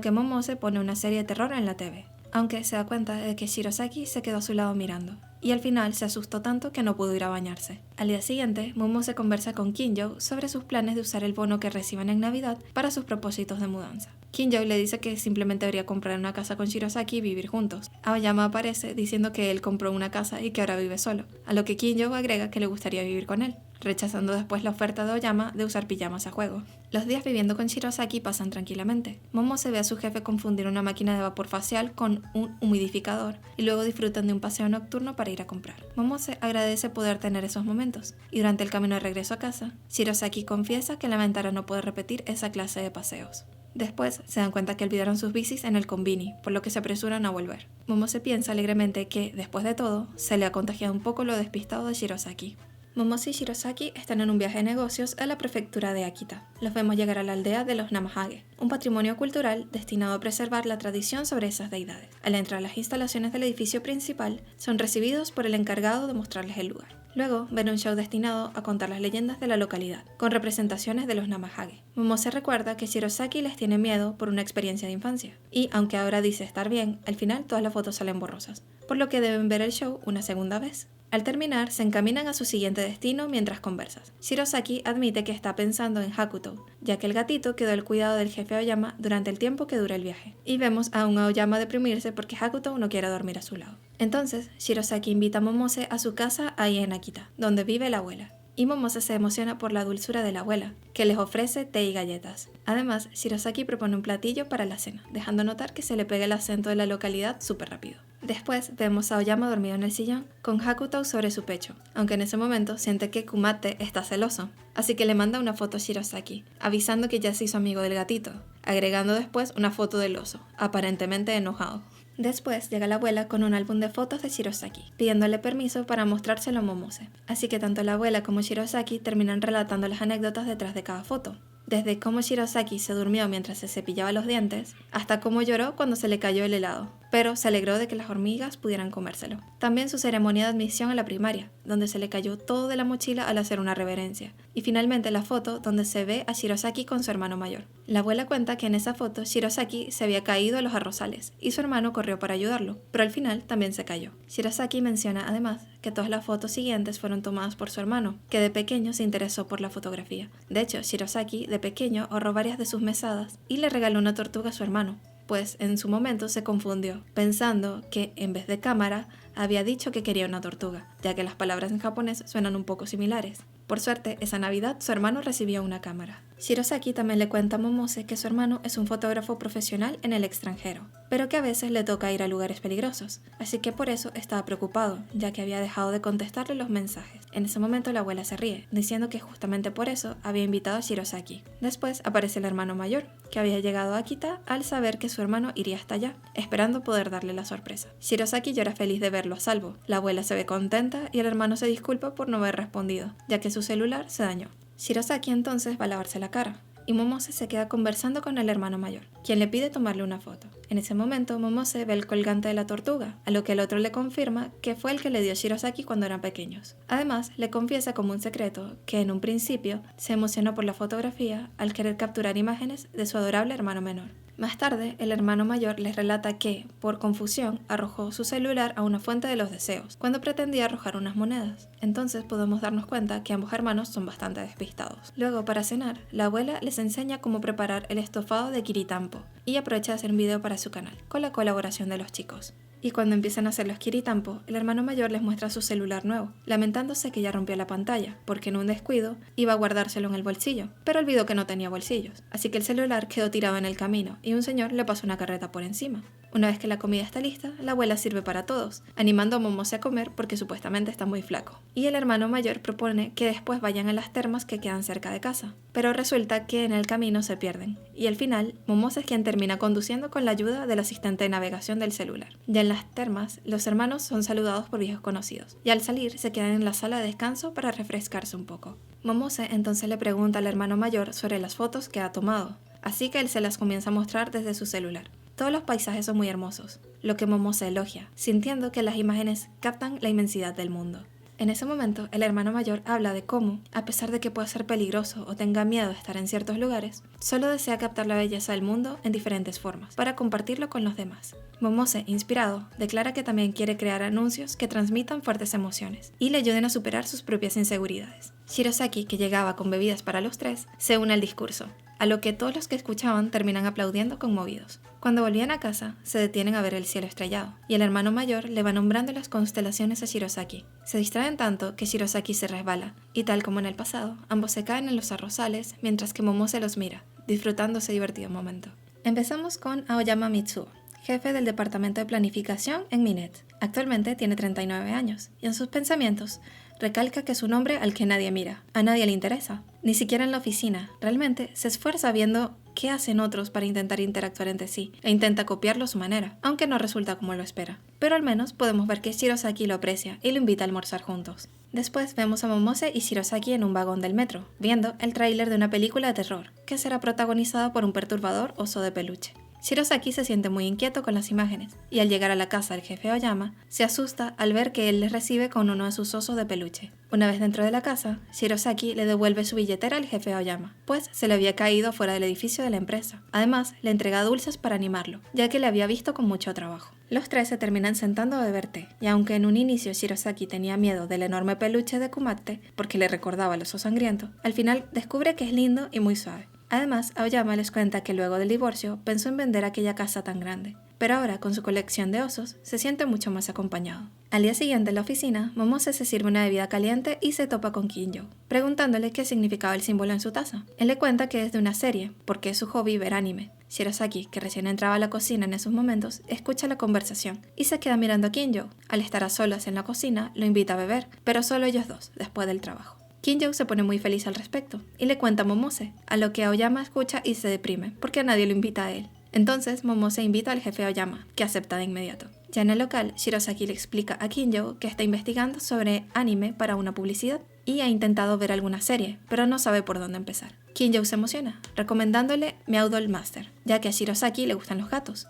que Momose pone una serie de terror en la TV, aunque se da cuenta de que Shirosaki se quedó a su lado mirando, y al final se asustó tanto que no pudo ir a bañarse. Al día siguiente, Momose conversa con Kinjo sobre sus planes de usar el bono que reciban en Navidad para sus propósitos de mudanza. Kinjo le dice que simplemente debería comprar una casa con Shirosaki y vivir juntos. Aoyama aparece diciendo que él compró una casa y que ahora vive solo, a lo que Kinjo agrega que le gustaría vivir con él, rechazando después la oferta de Oyama de usar pijamas a juego. Los días viviendo con Shirosaki pasan tranquilamente. Momose ve a su jefe confundir una máquina de vapor facial con un humidificador y luego disfrutan de un paseo nocturno para ir a comprar. Momose agradece poder tener esos momentos y durante el camino de regreso a casa, Shirosaki confiesa que lamentará no poder repetir esa clase de paseos. Después se dan cuenta que olvidaron sus bicis en el konbini, por lo que se apresuran a volver. Momose piensa alegremente que, después de todo, se le ha contagiado un poco lo despistado de Shirosaki. Momose y Shirosaki están en un viaje de negocios a la prefectura de Akita. Los vemos llegar a la aldea de los Namahage, un patrimonio cultural destinado a preservar la tradición sobre esas deidades. Al entrar a las instalaciones del edificio principal, son recibidos por el encargado de mostrarles el lugar. Luego ven un show destinado a contar las leyendas de la localidad, con representaciones de los Namahage. Momose recuerda que Shirosaki les tiene miedo por una experiencia de infancia, y aunque ahora dice estar bien, al final todas las fotos salen borrosas, por lo que deben ver el show una segunda vez. Al terminar, se encaminan a su siguiente destino mientras conversan. Shirosaki admite que está pensando en Hakuto, ya que el gatito quedó al cuidado del jefe Aoyama durante el tiempo que dura el viaje. Y vemos a un Aoyama deprimirse porque Hakuto no quiere dormir a su lado. Entonces, Shirosaki invita a Momose a su casa ahí en Akita, donde vive la abuela. Y Momose se emociona por la dulzura de la abuela, que les ofrece té y galletas. Además, Shirosaki propone un platillo para la cena, dejando notar que se le pega el acento de la localidad súper rápido. Después vemos a Aoyama dormido en el sillón, con Hakuto sobre su pecho, aunque en ese momento siente que Kumate está celoso, así que le manda una foto a Shirosaki, avisando que ya se hizo amigo del gatito, agregando después una foto del oso, aparentemente enojado. Después llega la abuela con un álbum de fotos de Shirosaki, pidiéndole permiso para mostrárselo a Momose, así que tanto la abuela como Shirosaki terminan relatando las anécdotas detrás de cada foto. Desde cómo Shirosaki se durmió mientras se cepillaba los dientes, hasta cómo lloró cuando se le cayó el helado, pero se alegró de que las hormigas pudieran comérselo. También su ceremonia de admisión a la primaria, donde se le cayó todo de la mochila al hacer una reverencia. Y finalmente la foto donde se ve a Shirosaki con su hermano mayor. La abuela cuenta que en esa foto Shirosaki se había caído a los arrozales y su hermano corrió para ayudarlo, pero al final también se cayó. Shirosaki menciona además que todas las fotos siguientes fueron tomadas por su hermano, que de pequeño se interesó por la fotografía. De hecho, Shirosaki de pequeño ahorró varias de sus mesadas y le regaló una tortuga a su hermano, pues en su momento se confundió, pensando que en vez de cámara había dicho que quería una tortuga, ya que las palabras en japonés suenan un poco similares. Por suerte, esa Navidad su hermano recibió una cámara. Shirosaki también le cuenta a Momose que su hermano es un fotógrafo profesional en el extranjero, pero que a veces le toca ir a lugares peligrosos, así que por eso estaba preocupado, ya que había dejado de contestarle los mensajes. En ese momento la abuela se ríe, diciendo que justamente por eso había invitado a Shirosaki. Después aparece el hermano mayor, que había llegado a Akita al saber que su hermano iría hasta allá, esperando poder darle la sorpresa. Shirosaki llora feliz de verlo a salvo, la abuela se ve contenta y el hermano se disculpa por no haber respondido, ya que su celular se dañó. Shirosaki entonces va a lavarse la cara, y Momose se queda conversando con el hermano mayor, quien le pide tomarle una foto. En ese momento, Momose ve el colgante de la tortuga, a lo que el otro le confirma que fue el que le dio Shirosaki cuando eran pequeños. Además, le confiesa como un secreto que en un principio se emocionó por la fotografía al querer capturar imágenes de su adorable hermano menor. Más tarde, el hermano mayor les relata que, por confusión, arrojó su celular a una fuente de los deseos, cuando pretendía arrojar unas monedas. Entonces podemos darnos cuenta que ambos hermanos son bastante despistados. Luego, para cenar, la abuela les enseña cómo preparar el estofado de kiritampo y aprovecha de hacer un video para su canal, con la colaboración de los chicos. Y cuando empiezan a hacer los kiritampo, el hermano mayor les muestra su celular nuevo, lamentándose que ya rompió la pantalla, porque en un descuido iba a guardárselo en el bolsillo, pero olvidó que no tenía bolsillos, así que el celular quedó tirado en el camino y un señor le pasó una carreta por encima. Una vez que la comida está lista, la abuela sirve para todos, animando a Momose a comer porque supuestamente está muy flaco. Y el hermano mayor propone que después vayan a las termas que quedan cerca de casa, pero resulta que en el camino se pierden, y al final, Momose es quien termina conduciendo con la ayuda del asistente de navegación del celular. Ya en las termas, los hermanos son saludados por viejos conocidos, y al salir se quedan en la sala de descanso para refrescarse un poco. Momose entonces le pregunta al hermano mayor sobre las fotos que ha tomado, así que él se las comienza a mostrar desde su celular. Todos los paisajes son muy hermosos, lo que Momose elogia, sintiendo que las imágenes captan la inmensidad del mundo. En ese momento, el hermano mayor habla de cómo, a pesar de que pueda ser peligroso o tenga miedo de estar en ciertos lugares, solo desea captar la belleza del mundo en diferentes formas, para compartirlo con los demás. Momose, inspirado, declara que también quiere crear anuncios que transmitan fuertes emociones y le ayuden a superar sus propias inseguridades. Shirosaki, que llegaba con bebidas para los tres, se une al discurso, a lo que todos los que escuchaban terminan aplaudiendo conmovidos. Cuando volvían a casa, se detienen a ver el cielo estrellado, y el hermano mayor le va nombrando las constelaciones a Shirosaki. Se distraen tanto que Shirosaki se resbala, y tal como en el pasado, ambos se caen en los arrozales mientras que Momose los mira, disfrutando ese divertido momento. Empezamos con Aoyama Mitsuo, jefe del departamento de planificación en Minet. Actualmente tiene 39 años, y en sus pensamientos recalca que es un hombre al que nadie mira, a nadie le interesa, ni siquiera en la oficina. Realmente se esfuerza viendo qué hacen otros para intentar interactuar entre sí, e intenta copiarlo a su manera, aunque no resulta como lo espera. Pero al menos podemos ver que Shirosaki lo aprecia y lo invita a almorzar juntos. Después vemos a Momose y Shirosaki en un vagón del metro, viendo el tráiler de una película de terror, que será protagonizada por un perturbador oso de peluche. Shirosaki se siente muy inquieto con las imágenes, y al llegar a la casa del jefe Aoyama, se asusta al ver que él les recibe con uno de sus osos de peluche. Una vez dentro de la casa, Shirosaki le devuelve su billetera al jefe Aoyama, pues se le había caído fuera del edificio de la empresa. Además, le entrega dulces para animarlo, ya que le había visto con mucho trabajo. Los tres se terminan sentando a beber té, y aunque en un inicio Shirosaki tenía miedo del enorme peluche de Kumate, porque le recordaba al oso sangriento, al final descubre que es lindo y muy suave. Además, Aoyama les cuenta que luego del divorcio pensó en vender aquella casa tan grande, pero ahora con su colección de osos se siente mucho más acompañado. Al día siguiente en la oficina, Momose se sirve una bebida caliente y se topa con Kinjo, preguntándole qué significaba el símbolo en su taza. Él le cuenta que es de una serie, porque es su hobby ver anime. Shirosaki, que recién entraba a la cocina en esos momentos, escucha la conversación y se queda mirando a Kinjo. Al estar a solas en la cocina, lo invita a beber, pero solo ellos dos, después del trabajo. Kinjo se pone muy feliz al respecto y le cuenta a Momose, a lo que Aoyama escucha y se deprime, porque nadie lo invita a él. Entonces Momose invita al jefe Aoyama, que acepta de inmediato. Ya en el local, Shirosaki le explica a Kinjo que está investigando sobre anime para una publicidad y ha intentado ver alguna serie, pero no sabe por dónde empezar. Kinjo se emociona, recomendándole Meow Doll Master, ya que a Shirosaki le gustan los gatos,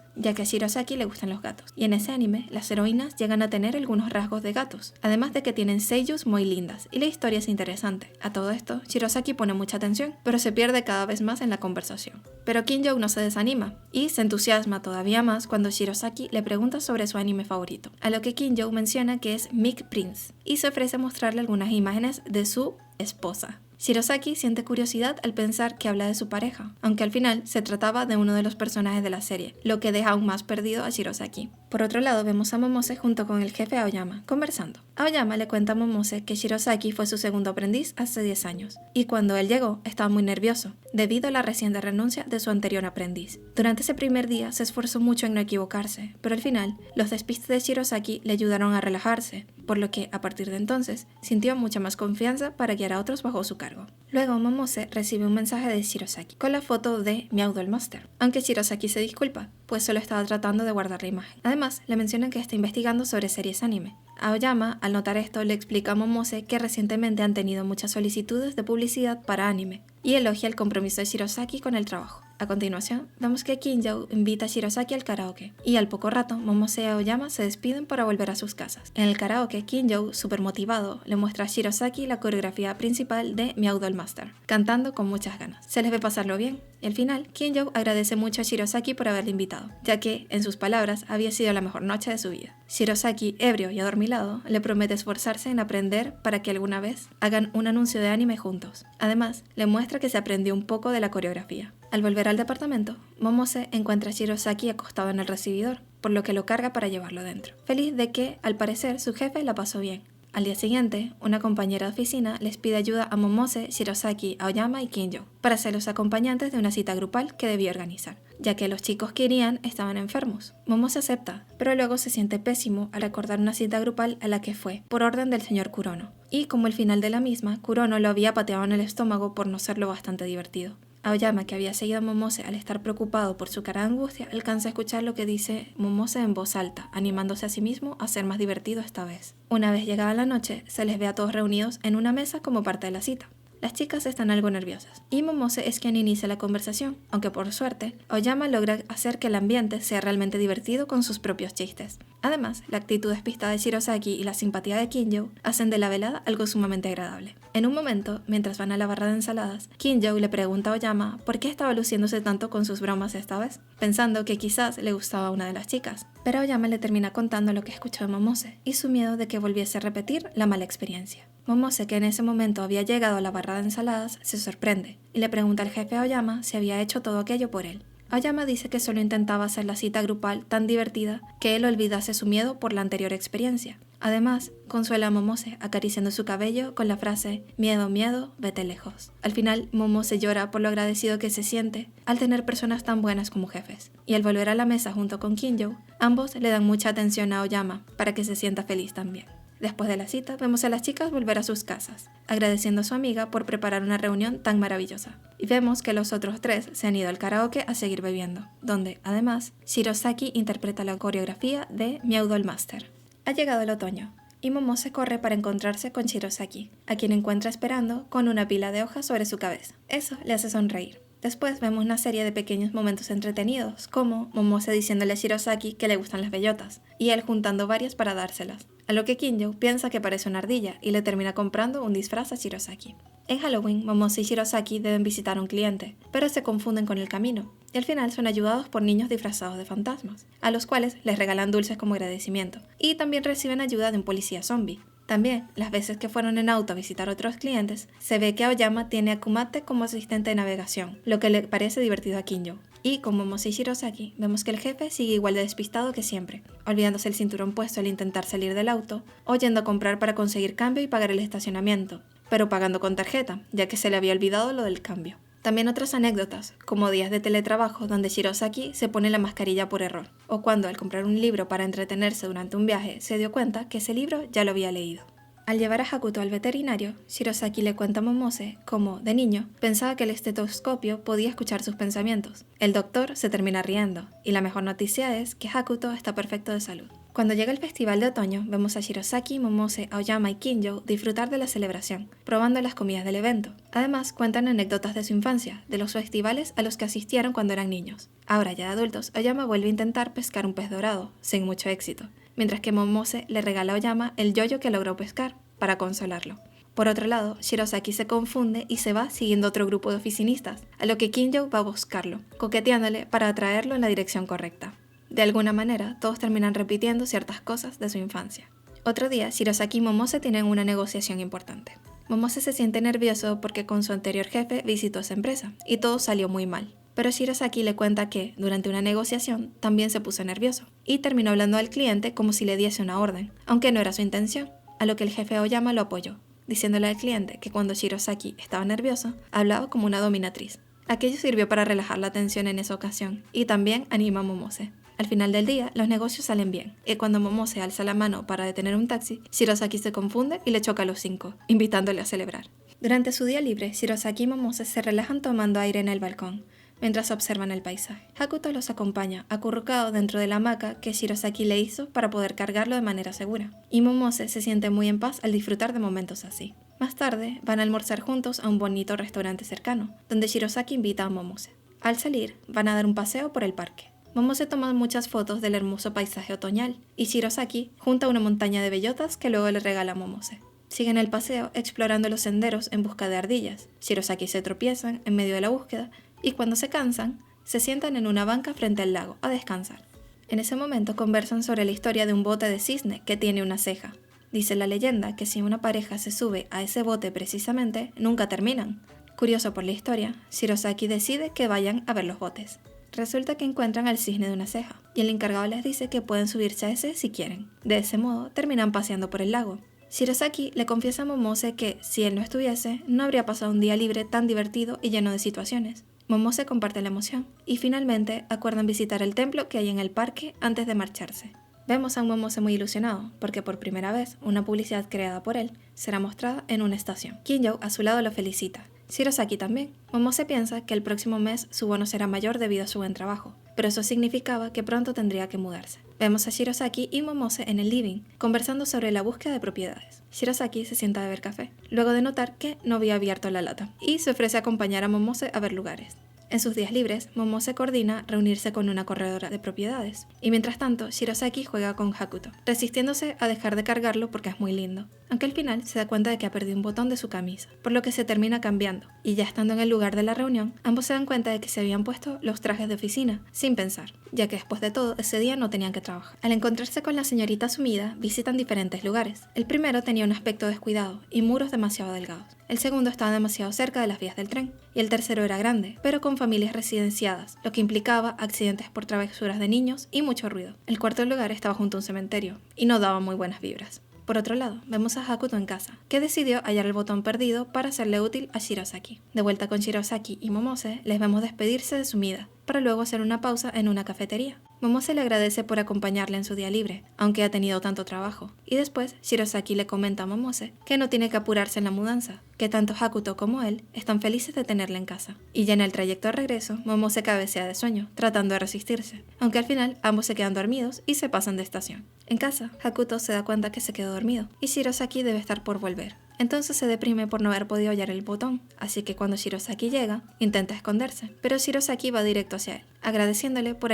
y en ese anime las heroínas llegan a tener algunos rasgos de gatos, además de que tienen seiyus muy lindas y la historia es interesante. A todo esto, Shirosaki pone mucha atención, pero se pierde cada vez más en la conversación. Pero Kinjo no se desanima, y se entusiasma todavía más cuando Shirosaki le pregunta sobre su anime favorito, a lo que Kinjo menciona que es Meek Prince, y se ofrece a mostrarle algunas imágenes de su esposa. Shirosaki siente curiosidad al pensar que habla de su pareja, aunque al final se trataba de uno de los personajes de la serie, lo que deja aún más perdido a Shirosaki. Por otro lado, vemos a Momose junto con el jefe Aoyama, conversando. Aoyama le cuenta a Momose que Shirosaki fue su segundo aprendiz hace 10 años, y cuando él llegó estaba muy nervioso, debido a la reciente renuncia de su anterior aprendiz. Durante ese primer día se esforzó mucho en no equivocarse, pero al final, los despistes de Shirosaki le ayudaron a relajarse, por lo que, a partir de entonces, sintió mucha más confianza para guiar a otros bajo su cargo. Luego, Momose recibe un mensaje de Shirosaki con la foto de Meow Doll Master, aunque Shirosaki se disculpa, pues solo estaba tratando de guardar la imagen. Además, le mencionan que está investigando sobre series anime, Aoyama, al notar esto, le explica a Momose que recientemente han tenido muchas solicitudes de publicidad para anime, y elogia el compromiso de Shirosaki con el trabajo. A continuación, vemos que Kinjo invita a Shirosaki al karaoke, y al poco rato, Momose y Aoyama se despiden para volver a sus casas. En el karaoke, Kinjo, súper motivado, le muestra a Shirosaki la coreografía principal de Meow Doll Master, cantando con muchas ganas. Se les ve pasarlo bien, y al final, Kinjo agradece mucho a Shirosaki por haberle invitado, ya que, en sus palabras, había sido la mejor noche de su vida. Shirosaki, ebrio y adormilado, le promete esforzarse en aprender para que alguna vez hagan un anuncio de anime juntos. Además, le muestra que se aprendió un poco de la coreografía. Al volver al departamento, Momose encuentra a Shirosaki acostado en el recibidor, por lo que lo carga para llevarlo dentro, feliz de que, al parecer, su jefe la pasó bien. Al día siguiente, una compañera de oficina les pide ayuda a Momose, Shirosaki, Aoyama y Kinjo para ser los acompañantes de una cita grupal que debía organizar, ya que los chicos que irían estaban enfermos. Momose acepta, pero luego se siente pésimo al recordar una cita grupal a la que fue, por orden del señor Kurono. Y como el final de la misma, Kurono lo había pateado en el estómago por no ser lo bastante divertido. Aoyama, que había seguido a Momose al estar preocupado por su cara de angustia, alcanza a escuchar lo que dice Momose en voz alta, animándose a sí mismo a ser más divertido esta vez. Una vez llegada la noche, se les ve a todos reunidos en una mesa como parte de la cita. Las chicas están algo nerviosas, y Momose es quien inicia la conversación, aunque por suerte, Aoyama logra hacer que el ambiente sea realmente divertido con sus propios chistes. Además, la actitud despistada de Shirosaki y la simpatía de Kinjo hacen de la velada algo sumamente agradable. En un momento, mientras van a la barra de ensaladas, Kinjo le pregunta a Aoyama por qué estaba luciéndose tanto con sus bromas esta vez, pensando que quizás le gustaba a una de las chicas. Pero Aoyama le termina contando lo que escuchó de Momose y su miedo de que volviese a repetir la mala experiencia. Momose, que en ese momento había llegado a la barra de ensaladas, se sorprende y le pregunta al jefe Aoyama si había hecho todo aquello por él. Aoyama dice que solo intentaba hacer la cita grupal tan divertida que él olvidase su miedo por la anterior experiencia. Además, consuela a Momose acariciando su cabello con la frase «Miedo, miedo, vete lejos». Al final, Momose llora por lo agradecido que se siente al tener personas tan buenas como jefes. Y al volver a la mesa junto con Kinjo, ambos le dan mucha atención a Aoyama para que se sienta feliz también. Después de la cita, vemos a las chicas volver a sus casas, agradeciendo a su amiga por preparar una reunión tan maravillosa. Y vemos que los otros tres se han ido al karaoke a seguir bebiendo, donde, además, Shirosaki interpreta la coreografía de Meow Doll Master. Ha llegado el otoño, y Momose corre para encontrarse con Shirosaki, a quien encuentra esperando con una pila de hojas sobre su cabeza. Eso le hace sonreír. Después vemos una serie de pequeños momentos entretenidos, como Momose diciéndole a Shirosaki que le gustan las bellotas, y él juntando varias para dárselas, a lo que Kinjo piensa que parece una ardilla y le termina comprando un disfraz a Shirosaki. En Halloween, Momose y Shirosaki deben visitar a un cliente, pero se confunden con el camino, y al final son ayudados por niños disfrazados de fantasmas, a los cuales les regalan dulces como agradecimiento, y también reciben ayuda de un policía zombie. También, las veces que fueron en auto a visitar otros clientes, se ve que Aoyama tiene a Kumate como asistente de navegación, lo que le parece divertido a Kinjo. Y con Momose y Shirosaki, vemos que el jefe sigue igual de despistado que siempre, olvidándose el cinturón puesto al intentar salir del auto, o yendo a comprar para conseguir cambio y pagar el estacionamiento, pero pagando con tarjeta, ya que se le había olvidado lo del cambio. También otras anécdotas, como días de teletrabajo donde Shirosaki se pone la mascarilla por error, o cuando al comprar un libro para entretenerse durante un viaje se dio cuenta que ese libro ya lo había leído. Al llevar a Hakuto al veterinario, Shirosaki le cuenta a Momose cómo, de niño, pensaba que el estetoscopio podía escuchar sus pensamientos. El doctor se termina riendo, y la mejor noticia es que Hakuto está perfecto de salud. Cuando llega el festival de otoño, vemos a Shirosaki, Momose, Aoyama y Kinjo disfrutar de la celebración, probando las comidas del evento. Además, cuentan anécdotas de su infancia, de los festivales a los que asistieron cuando eran niños. Ahora ya de adultos, Aoyama vuelve a intentar pescar un pez dorado, sin mucho éxito, mientras que Momose le regala a Aoyama el yoyo que logró pescar, para consolarlo. Por otro lado, Shirosaki se confunde y se va siguiendo otro grupo de oficinistas, a lo que Kinjo va a buscarlo, coqueteándole para atraerlo en la dirección correcta. De alguna manera, todos terminan repitiendo ciertas cosas de su infancia. Otro día, Shirosaki y Momose tienen una negociación importante. Momose se siente nervioso porque con su anterior jefe visitó esa empresa, y todo salió muy mal. Pero Shirosaki le cuenta que, durante una negociación, también se puso nervioso, y terminó hablando al cliente como si le diese una orden, aunque no era su intención, a lo que el jefe Aoyama lo apoyó, diciéndole al cliente que cuando Shirosaki estaba nervioso, hablaba como una dominatriz. Aquello sirvió para relajar la tensión en esa ocasión, y también anima a Momose. Al final del día, los negocios salen bien, y cuando Momose alza la mano para detener un taxi, Shirosaki se confunde y le choca a los 5, invitándole a celebrar. Durante su día libre, Shirosaki y Momose se relajan tomando aire en el balcón, mientras observan el paisaje. Hakuto los acompaña, acurrucado dentro de la hamaca que Shirosaki le hizo para poder cargarlo de manera segura. Y Momose se siente muy en paz al disfrutar de momentos así. Más tarde, van a almorzar juntos a un bonito restaurante cercano, donde Shirosaki invita a Momose. Al salir, van a dar un paseo por el parque. Momose toma muchas fotos del hermoso paisaje otoñal, y Shirosaki junta una montaña de bellotas que luego le regala a Momose. Siguen el paseo explorando los senderos en busca de ardillas. Shirosaki se tropiezan en medio de la búsqueda, y cuando se cansan, se sientan en una banca frente al lago a descansar. En ese momento conversan sobre la historia de un bote de cisne que tiene una ceja. Dice la leyenda que si una pareja se sube a ese bote precisamente, nunca terminan. Curioso por la historia, Shirosaki decide que vayan a ver los botes. Resulta que encuentran al cisne de una ceja, y el encargado les dice que pueden subirse a ese si quieren. De ese modo, terminan paseando por el lago. Shirosaki le confiesa a Momose que, si él no estuviese, no habría pasado un día libre tan divertido y lleno de situaciones. Momose comparte la emoción, y finalmente acuerdan visitar el templo que hay en el parque antes de marcharse. Vemos a un Momose muy ilusionado, porque por primera vez una publicidad creada por él será mostrada en una estación. Kinjo a su lado lo felicita. Shirosaki también. Momose piensa que el próximo mes su bono será mayor debido a su buen trabajo, pero eso significaba que pronto tendría que mudarse. Vemos a Shirosaki y Momose en el living, conversando sobre la búsqueda de propiedades. Shirosaki se sienta a beber café, luego de notar que no había abierto la lata, y se ofrece a acompañar a Momose a ver lugares. En sus días libres, Momose coordina reunirse con una corredora de propiedades, y mientras tanto, Shirosaki juega con Hakuto, resistiéndose a dejar de cargarlo porque es muy lindo, aunque al final se da cuenta de que ha perdido un botón de su camisa, por lo que se termina cambiando, y ya estando en el lugar de la reunión, ambos se dan cuenta de que se habían puesto los trajes de oficina, sin pensar, ya que después de todo, ese día no tenían que trabajar. Al encontrarse con la señorita Sumida, visitan diferentes lugares. El primero tenía un aspecto descuidado y muros demasiado delgados. El segundo estaba demasiado cerca de las vías del tren, y el tercero era grande, pero con familias residenciadas, lo que implicaba accidentes por travesuras de niños y mucho ruido. El cuarto lugar estaba junto a un cementerio, y no daba muy buenas vibras. Por otro lado, vemos a Hakuto en casa, que decidió hallar el botón perdido para serle útil a Shirosaki. De vuelta con Shirosaki y Momose, les vemos despedirse de Sumida, para luego hacer una pausa en una cafetería. Momose le agradece por acompañarle en su día libre, aunque ha tenido tanto trabajo, y después Shirosaki le comenta a Momose que no tiene que apurarse en la mudanza, que tanto Hakuto como él están felices de tenerla en casa. Y ya en el trayecto de regreso, Momose cabecea de sueño, tratando de resistirse, aunque al final ambos se quedan dormidos y se pasan de estación. En casa, Hakuto se da cuenta que se quedó dormido, y Shirosaki debe estar por volver. Entonces se deprime por no haber podido hallar el botón, así que cuando Shirosaki llega, intenta esconderse, pero Shirosaki va directo hacia él, agradeciéndole por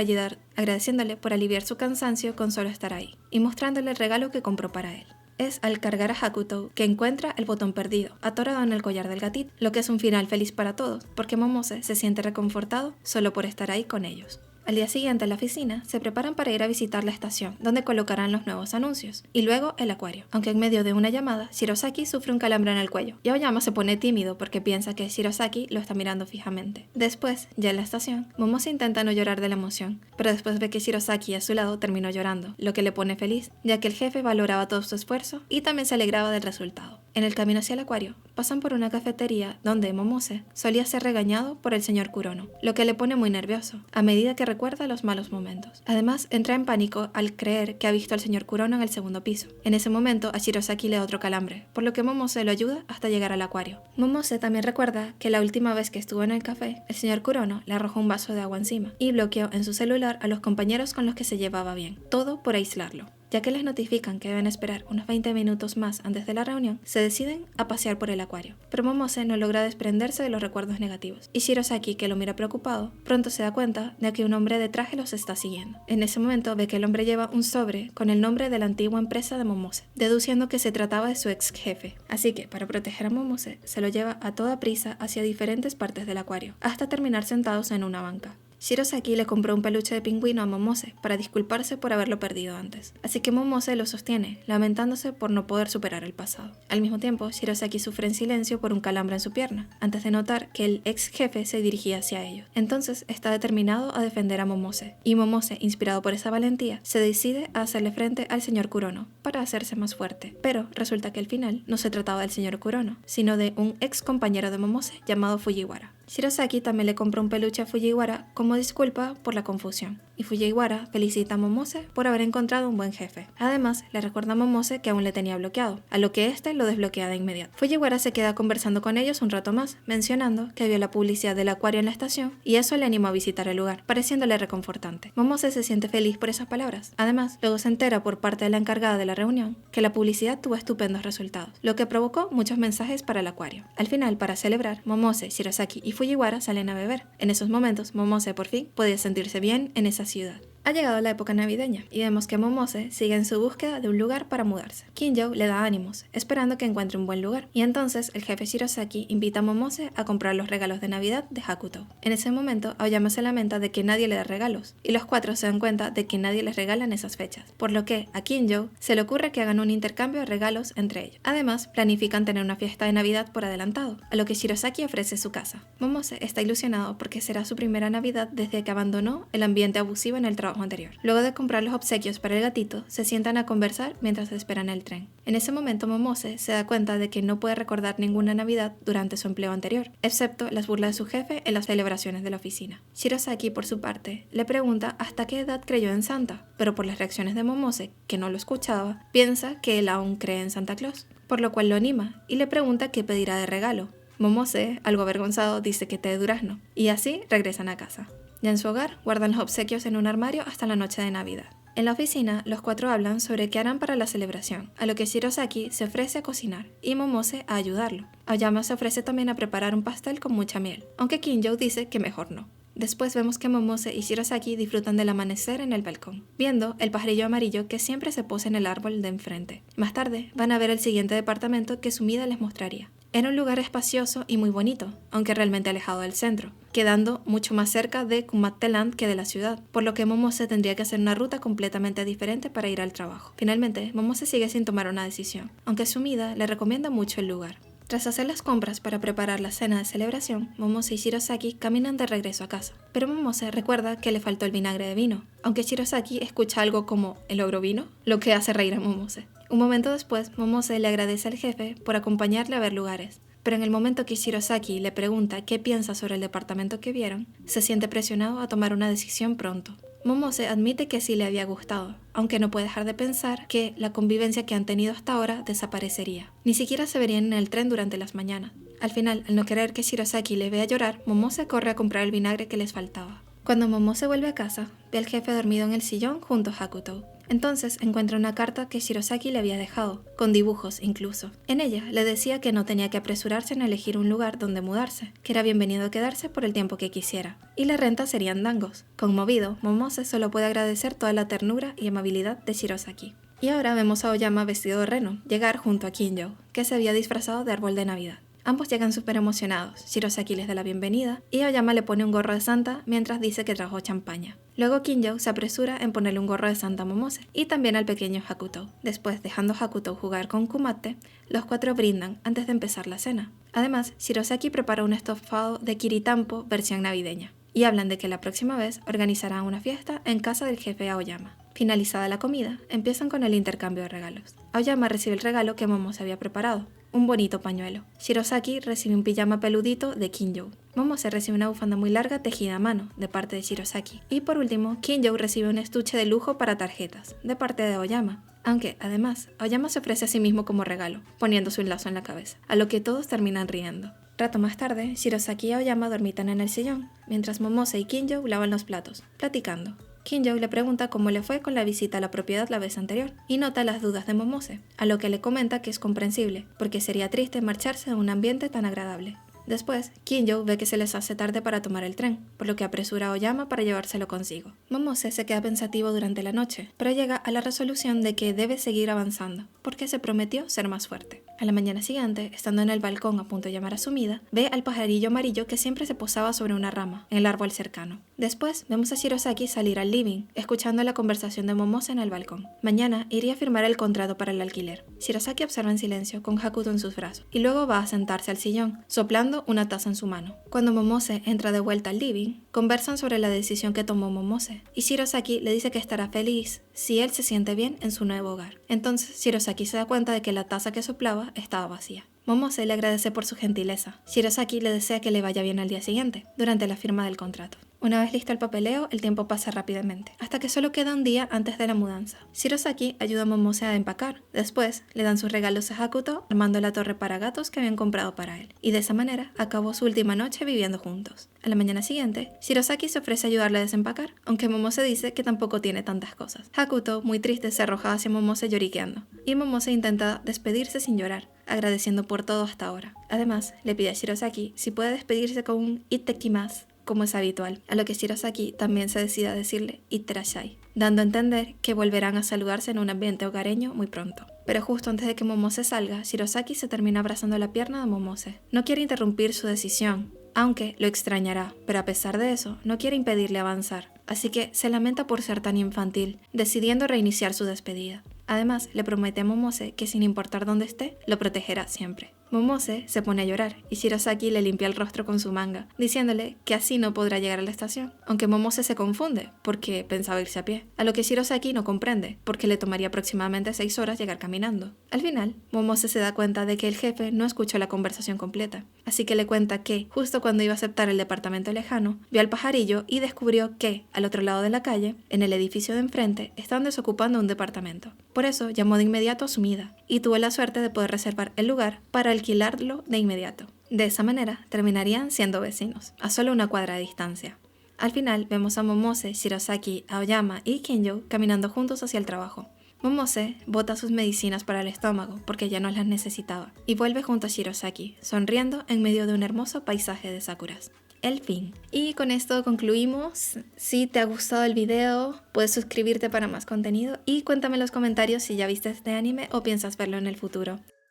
aliviar su cansancio con solo estar ahí, y mostrándole el regalo que compró para él. Es al cargar a Hakuto que encuentra el botón perdido, atorado en el collar del gatito, lo que es un final feliz para todos, porque Momose se siente reconfortado solo por estar ahí con ellos. Al día siguiente en la oficina, se preparan para ir a visitar la estación, donde colocarán los nuevos anuncios, y luego el acuario. Aunque en medio de una llamada, Shirosaki sufre un calambre en el cuello, y Aoyama se pone tímido porque piensa que Shirosaki lo está mirando fijamente. Después, ya en la estación, Momose intenta no llorar de la emoción, pero después ve que Shirosaki a su lado terminó llorando, lo que le pone feliz, ya que el jefe valoraba todo su esfuerzo y también se alegraba del resultado. En el camino hacia el acuario, pasan por una cafetería donde Momose solía ser regañado por el señor Kurono, lo que le pone muy nervioso, a medida que recuerda los malos momentos. Además, entra en pánico al creer que ha visto al señor Kurono en el segundo piso. En ese momento, a Shirosaki le da otro calambre, por lo que Momose lo ayuda hasta llegar al acuario. Momose también recuerda que la última vez que estuvo en el café, el señor Kurono le arrojó un vaso de agua encima y bloqueó en su celular a los compañeros con los que se llevaba bien, todo por aislarlo. Ya que les notifican que deben esperar unos 20 minutos más antes de la reunión, se deciden a pasear por el acuario. Pero Momose no logra desprenderse de los recuerdos negativos, y Shirosaki, que lo mira preocupado, pronto se da cuenta de que un hombre de traje los está siguiendo. En ese momento ve que el hombre lleva un sobre con el nombre de la antigua empresa de Momose, deduciendo que se trataba de su ex jefe. Así que, para proteger a Momose, se lo lleva a toda prisa hacia diferentes partes del acuario, hasta terminar sentados en una banca. Shirosaki le compró un peluche de pingüino a Momose para disculparse por haberlo perdido antes, así que Momose lo sostiene, lamentándose por no poder superar el pasado. Al mismo tiempo, Shirosaki sufre en silencio por un calambre en su pierna, antes de notar que el ex jefe se dirigía hacia ellos. Entonces está determinado a defender a Momose, y Momose, inspirado por esa valentía, se decide a hacerle frente al señor Kurono para hacerse más fuerte. Pero resulta que al final no se trataba del señor Kurono, sino de un ex compañero de Momose llamado Fujiwara. Shirosaki también le compra un peluche a Fujiwara como disculpa por la confusión, y Fujiwara felicita a Momose por haber encontrado un buen jefe. Además, le recuerda a Momose que aún le tenía bloqueado, a lo que este lo desbloquea de inmediato. Fujiwara se queda conversando con ellos un rato más, mencionando que vio la publicidad del acuario en la estación y eso le animó a visitar el lugar, pareciéndole reconfortante. Momose se siente feliz por esas palabras. Además, luego se entera por parte de la encargada de la reunión que la publicidad tuvo estupendos resultados, lo que provocó muchos mensajes para el acuario. Al final, para celebrar, Momose, Shirosaki y Fujiwara salen a beber. En esos momentos, Momose por fin podía sentirse bien en esa ciudad. Ha llegado la época navideña y vemos que Momose sigue en su búsqueda de un lugar para mudarse. Kinjo le da ánimos, esperando que encuentre un buen lugar, y entonces el jefe Shirosaki invita a Momose a comprar los regalos de Navidad de Hakuto. En ese momento, Aoyama se lamenta de que nadie le da regalos, y los cuatro se dan cuenta de que nadie les regala en esas fechas, por lo que a Kinjo se le ocurre que hagan un intercambio de regalos entre ellos. Además, planifican tener una fiesta de Navidad por adelantado, a lo que Shirosaki ofrece su casa. Momose está ilusionado porque será su primera Navidad desde que abandonó el ambiente abusivo en el trabajo anterior. Luego de comprar los obsequios para el gatito, se sientan a conversar mientras esperan el tren. En ese momento Momose se da cuenta de que no puede recordar ninguna Navidad durante su empleo anterior, excepto las burlas de su jefe en las celebraciones de la oficina. Shirosaki, por su parte, le pregunta hasta qué edad creyó en Santa, pero por las reacciones de Momose, que no lo escuchaba, piensa que él aún cree en Santa Claus, por lo cual lo anima y le pregunta qué pedirá de regalo. Momose, algo avergonzado, dice que té de durazno, y así regresan a casa. Ya en su hogar, guardan los obsequios en un armario hasta la noche de Navidad. En la oficina, los cuatro hablan sobre qué harán para la celebración, a lo que Shirosaki se ofrece a cocinar y Momose a ayudarlo. Aoyama se ofrece también a preparar un pastel con mucha miel, aunque Kinjo dice que mejor no. Después vemos que Momose y Shirosaki disfrutan del amanecer en el balcón, viendo el pajarillo amarillo que siempre se posa en el árbol de enfrente. Más tarde, van a ver el siguiente departamento que Sumida les mostraría. Era un lugar espacioso y muy bonito, aunque realmente alejado del centro, quedando mucho más cerca de Kumate-land que de la ciudad, por lo que Momose tendría que hacer una ruta completamente diferente para ir al trabajo. Finalmente, Momose sigue sin tomar una decisión, aunque Sumida le recomienda mucho el lugar. Tras hacer las compras para preparar la cena de celebración, Momose y Shirosaki caminan de regreso a casa, pero Momose recuerda que le faltó el vinagre de vino, aunque Shirosaki escucha algo como ¿el ogro vino?, lo que hace reír a Momose. Un momento después, Momose le agradece al jefe por acompañarle a ver lugares, pero en el momento que Shirosaki le pregunta qué piensa sobre el departamento que vieron, se siente presionado a tomar una decisión pronto. Momose admite que sí le había gustado, aunque no puede dejar de pensar que la convivencia que han tenido hasta ahora desaparecería. Ni siquiera se verían en el tren durante las mañanas. Al final, al no querer que Shirosaki le vea llorar, Momose corre a comprar el vinagre que les faltaba. Cuando Momose vuelve a casa, ve al jefe dormido en el sillón junto a Hakuto. Entonces encuentra una carta que Shirosaki le había dejado, con dibujos incluso. En ella le decía que no tenía que apresurarse en elegir un lugar donde mudarse, que era bienvenido a quedarse por el tiempo que quisiera, y la renta serían dangos. Conmovido, Momose solo puede agradecer toda la ternura y amabilidad de Shirosaki. Y ahora vemos a Aoyama vestido de reno llegar junto a Kinjo, que se había disfrazado de árbol de Navidad. Ambos llegan súper emocionados, Shirosaki les da la bienvenida y Aoyama le pone un gorro de Santa mientras dice que trajo champaña. Luego Kinjo se apresura en ponerle un gorro de Santa a Momose y también al pequeño Hakuto. Después, dejando a Hakuto jugar con Kumate, los cuatro brindan antes de empezar la cena. Además, Shirosaki prepara un estofado de kiritampo versión navideña y hablan de que la próxima vez organizarán una fiesta en casa del jefe Aoyama. Finalizada la comida, empiezan con el intercambio de regalos. Aoyama recibe el regalo que Momose había preparado, un bonito pañuelo. Shirosaki recibe un pijama peludito de Kinjo. Momose recibe una bufanda muy larga tejida a mano, de parte de Shirosaki. Y por último, Kinjo recibe un estuche de lujo para tarjetas, de parte de Aoyama. Aunque, además, Aoyama se ofrece a sí mismo como regalo, poniéndose un lazo en la cabeza, a lo que todos terminan riendo. Rato más tarde, Shirosaki y Aoyama dormitan en el sillón, mientras Momose y Kinjo lavan los platos, platicando. Kinjo le pregunta cómo le fue con la visita a la propiedad la vez anterior, y nota las dudas de Momose, a lo que le comenta que es comprensible, porque sería triste marcharse de un ambiente tan agradable. Después, Kinjo ve que se les hace tarde para tomar el tren, por lo que apresura a Aoyama para llevárselo consigo. Momose se queda pensativo durante la noche, pero llega a la resolución de que debe seguir avanzando, porque se prometió ser más fuerte. A la mañana siguiente, estando en el balcón a punto de llamar a Sumida, ve al pajarillo amarillo que siempre se posaba sobre una rama, en el árbol cercano. Después, vemos a Shirosaki salir al living, escuchando la conversación de Momose en el balcón. Mañana iría a firmar el contrato para el alquiler. Shirosaki observa en silencio, con Hakuto en sus brazos, y luego va a sentarse al sillón, soplando una taza en su mano. Cuando Momose entra de vuelta al living, conversan sobre la decisión que tomó Momose, y Shirosaki le dice que estará feliz si él se siente bien en su nuevo hogar. Entonces, Shirosaki se da cuenta de que la taza que soplaba estaba vacía. Momose le agradece por su gentileza. Shirosaki le desea que le vaya bien al día siguiente, durante la firma del contrato. Una vez listo el papeleo, el tiempo pasa rápidamente, hasta que solo queda un día antes de la mudanza. Shirosaki ayuda a Momose a empacar. Después, le dan sus regalos a Hakuto, armando la torre para gatos que habían comprado para él. Y de esa manera, acabó su última noche viviendo juntos. A la mañana siguiente, Shirosaki se ofrece a ayudarle a desempacar, aunque Momose dice que tampoco tiene tantas cosas. Hakuto, muy triste, se arroja hacia Momose lloriqueando, y Momose intenta despedirse sin llorar, agradeciendo por todo hasta ahora. Además, le pide a Shirosaki si puede despedirse con un "ittekimasu", como es habitual, a lo que Shirosaki también se decide a decirle "itterashai", dando a entender que volverán a saludarse en un ambiente hogareño muy pronto. Pero justo antes de que Momose salga, Shirosaki se termina abrazando la pierna de Momose. No quiere interrumpir su decisión, aunque lo extrañará, pero a pesar de eso, no quiere impedirle avanzar, así que se lamenta por ser tan infantil, decidiendo reiniciar su despedida. Además, le promete a Momose que sin importar dónde esté, lo protegerá siempre. Momose se pone a llorar y Shirosaki le limpia el rostro con su manga, diciéndole que así no podrá llegar a la estación, aunque Momose se confunde porque pensaba irse a pie, a lo que Shirosaki no comprende porque le tomaría aproximadamente 6 horas llegar caminando. Al final, Momose se da cuenta de que el jefe no escuchó la conversación completa, así que le cuenta que, justo cuando iba a aceptar el departamento lejano, vio al pajarillo y descubrió que, al otro lado de la calle, en el edificio de enfrente, estaban desocupando un departamento. Por eso llamó de inmediato a Sumida y tuvo la suerte de poder reservar el lugar para alquilarlo de inmediato. De esa manera terminarían siendo vecinos, a solo una cuadra de distancia. Al final vemos a Momose, Shirosaki, Aoyama y Kinjo caminando juntos hacia el trabajo. Momose bota sus medicinas para el estómago porque ya no las necesitaba y vuelve junto a Shirosaki, sonriendo en medio de un hermoso paisaje de sakuras. El fin. Y con esto concluimos. Si te ha gustado el video, puedes suscribirte para más contenido y cuéntame en los comentarios si ya viste este anime o piensas verlo en el futuro.